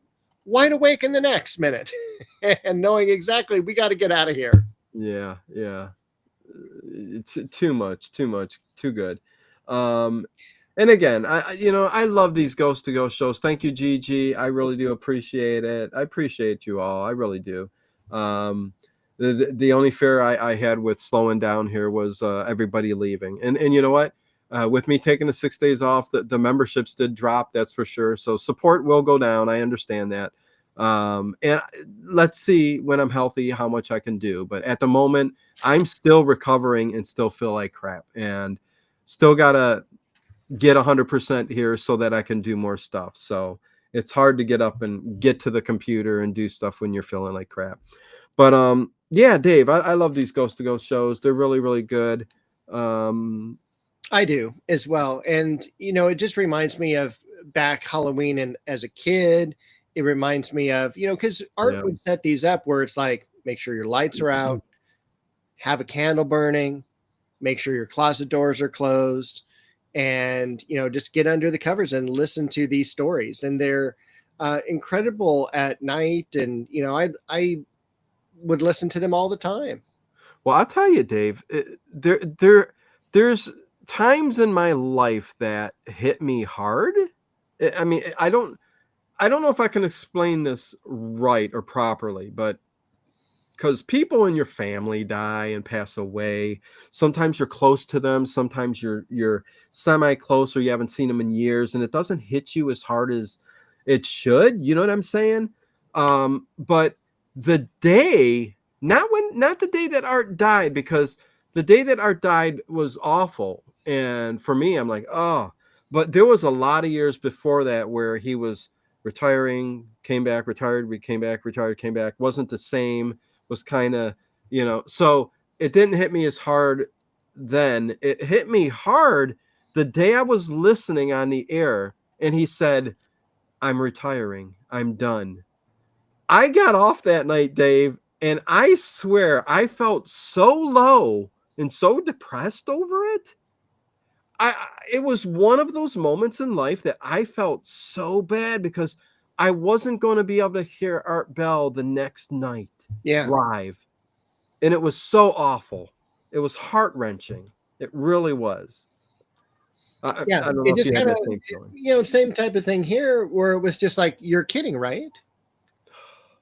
wide awake in the next minute and knowing exactly we got to get out of here.
Yeah. It's too much, too good. And again, I love these Ghost to Ghost shows. Thank you, Gigi. I really do appreciate it. I appreciate you all. I really do. The only fear I had with slowing down here was everybody leaving. And you know what? With me taking the 6 days off, the memberships did drop. That's for sure. So support will go down. I understand that. And let's see when I'm healthy how much I can do. But at the moment, I'm still recovering and still feel like crap, and still gotta get 100% here so that I can do more stuff. So it's hard to get up and get to the computer and do stuff when you're feeling like crap. But yeah, Dave, I love these Ghost to Ghost shows. They're really, really good.
I do as well. And, it just reminds me of back Halloween and as a kid. It reminds me of, because Art would set these up where it's like, make sure your lights are out, have a candle burning, make sure your closet doors are closed, and, just get under the covers and listen to these stories. And they're incredible at night. And, I would listen to them all the time.
Well, I'll tell you, Dave, there's times in my life that hit me hard. I mean, I don't know if I can explain this right or properly, but because people in your family die and pass away, sometimes you're close to them, sometimes you're semi-close, or you haven't seen them in years, and it doesn't hit you as hard as it should. You know what I'm saying? But the day, not the day that Art died, because the day that Art died was awful, and for me, I'm like, oh. But there was a lot of years before that where he was retiring, came back, retired, came back, retired, came back. Wasn't the same. Was kind of, so it didn't hit me as hard then. It hit me hard the day I was listening on the air and he said, I'm retiring. I'm done. I got off that night, Dave, and I swear I felt so low and so depressed over it. It was one of those moments in life that I felt so bad because I wasn't going to be able to hear Art Bell the next night live. And it was so awful. It was heart-wrenching. It really was. I don't know
it
if
just
you had
kind of,
that same feeling.
Same type of thing here where it was just like, you're kidding, right?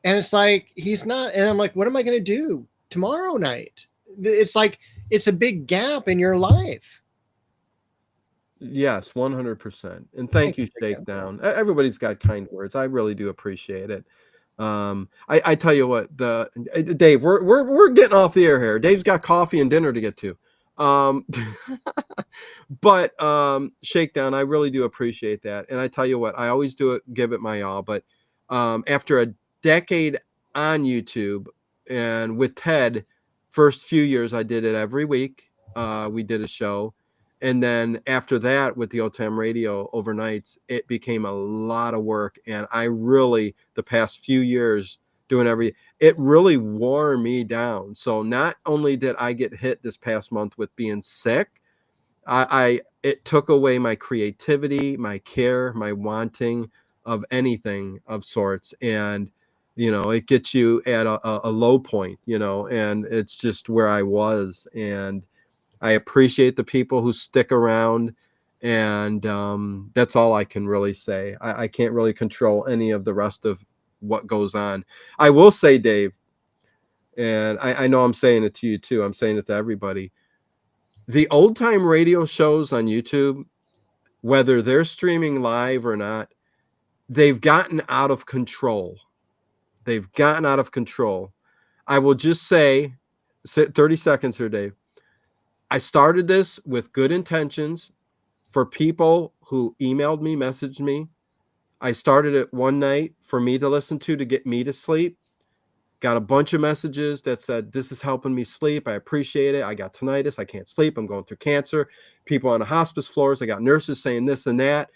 And it's like, he's not. And I'm like, what am I going to do tomorrow night? It's like, it's a big gap in your life.
Yes, 100%. And thank you, Shakedown. Everybody's got kind words. I really do appreciate it. I tell you what, Dave, we're getting off the air here. Dave's got coffee and dinner to get to. But Shakedown, I really do appreciate that. And I tell you what, I always give it my all. But after a decade on YouTube and with Ted, first few years I did it every week. We did a show. And then after that, with the Old Time Radio overnights, it became a lot of work. And I really, the past few years doing it really wore me down. So not only did I get hit this past month with being sick, it took away my creativity, my care, my wanting of anything of sorts. And, it gets you at a low point, and it's just where I was. And I appreciate the people who stick around, and that's all I can really say. I can't really control any of the rest of what goes on. I will say, Dave, and I know I'm saying it to you too. I'm saying it to everybody. The old time radio shows on YouTube, whether they're streaming live or not, they've gotten out of control. They've gotten out of control. I will just say, 30 seconds here, Dave. I started this with good intentions for people who emailed me, messaged me. I started it one night for me to listen to get me to sleep. Got a bunch of messages that said, this is helping me sleep. I appreciate it. I got tinnitus. I can't sleep. I'm going through cancer. People on the hospice floors. I got nurses saying this and that.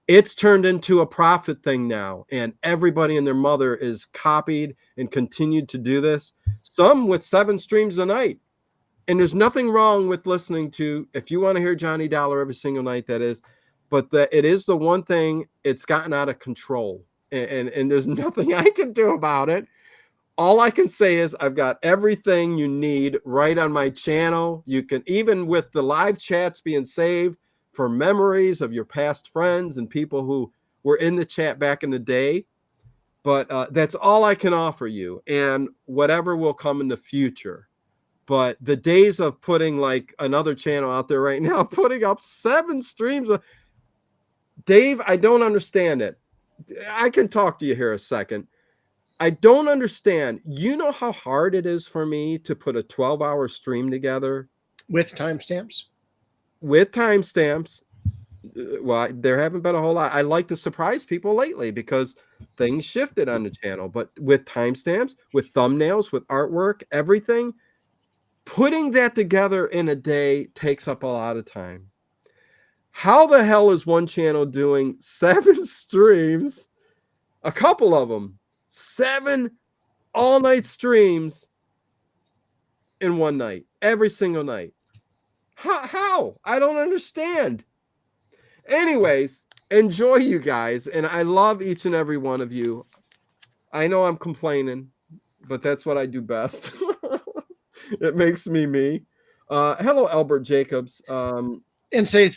It's turned into a profit thing now. And everybody and their mother is copied and continued to do this. Some with 7 streams a night. And there's nothing wrong with listening to, if you want to hear Johnny Dollar every single night, that is. But it is the one thing, it's gotten out of control. And there's nothing I can do about it. All I can say is I've got everything you need right on my channel. You can, even with the live chats being saved for memories of your past friends and people who were in the chat back in the day. But that's all I can offer you, and whatever will come in the future. But the days of putting like another channel out there right now, putting up 7 streams. Dave, I don't understand it. I can talk to you here a second. I don't understand. You know how hard it is for me to put a 12-hour stream together?
With timestamps?
With timestamps. Well, there haven't been a whole lot. I like to surprise people lately because things shifted on the channel. But with timestamps, with thumbnails, with artwork, everything, putting that together in a day takes up a lot of time. How the hell is one channel doing 7 streams? A couple of them. 7 all-night streams in one night. Every single night. How? I don't understand. Anyways, enjoy, you guys. And I love each and every one of you. I know I'm complaining, but that's what I do best. It makes me me. Hello, Albert Jacobs.
And say,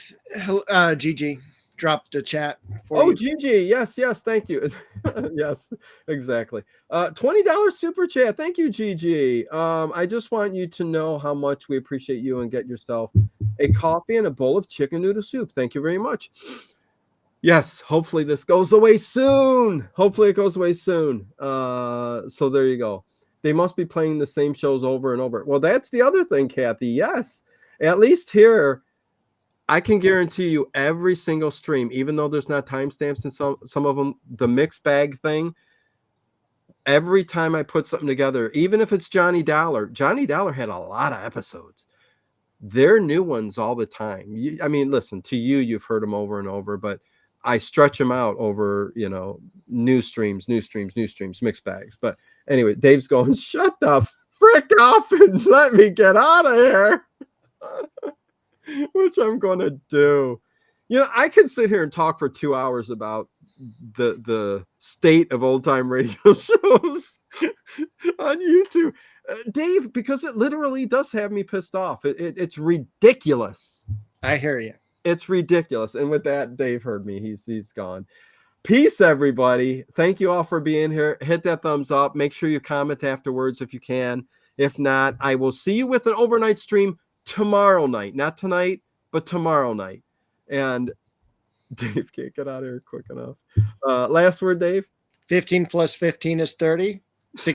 Gigi dropped a chat.
Oh, Gigi. Yes, thank you. Yes, exactly. $20 super chat. Thank you, Gigi. I just want you to know how much we appreciate you, and get yourself a coffee and a bowl of chicken noodle soup. Thank you very much. Yes, hopefully this goes away soon. Hopefully it goes away soon. So there you go. They must be playing the same shows over and over. Well, that's the other thing, Kathy. Yes, at least here, I can guarantee you every single stream, even though there's not timestamps in some of them, the mixed bag thing, every time I put something together, even if it's Johnny Dollar had a lot of episodes. They're new ones all the time. I mean, listen, to you, you've heard them over and over, but I stretch them out over, new streams, mixed bags. But anyway, Dave's going, shut the frick up and let me get out of here. Which I'm going to do. I could sit here and talk for 2 hours about the state of old time radio shows on YouTube. Dave, because it literally does have me pissed off. It's ridiculous.
I hear you.
It's ridiculous. And with that, Dave heard me. He's gone. Peace, everybody. Thank you all for being here. Hit that thumbs up. Make sure you comment afterwards if you can. If not, I will see you with an overnight stream tomorrow night. Not tonight, but tomorrow night. And Dave can't get out of here quick enough. Last word, Dave.
15 plus 15 is 30.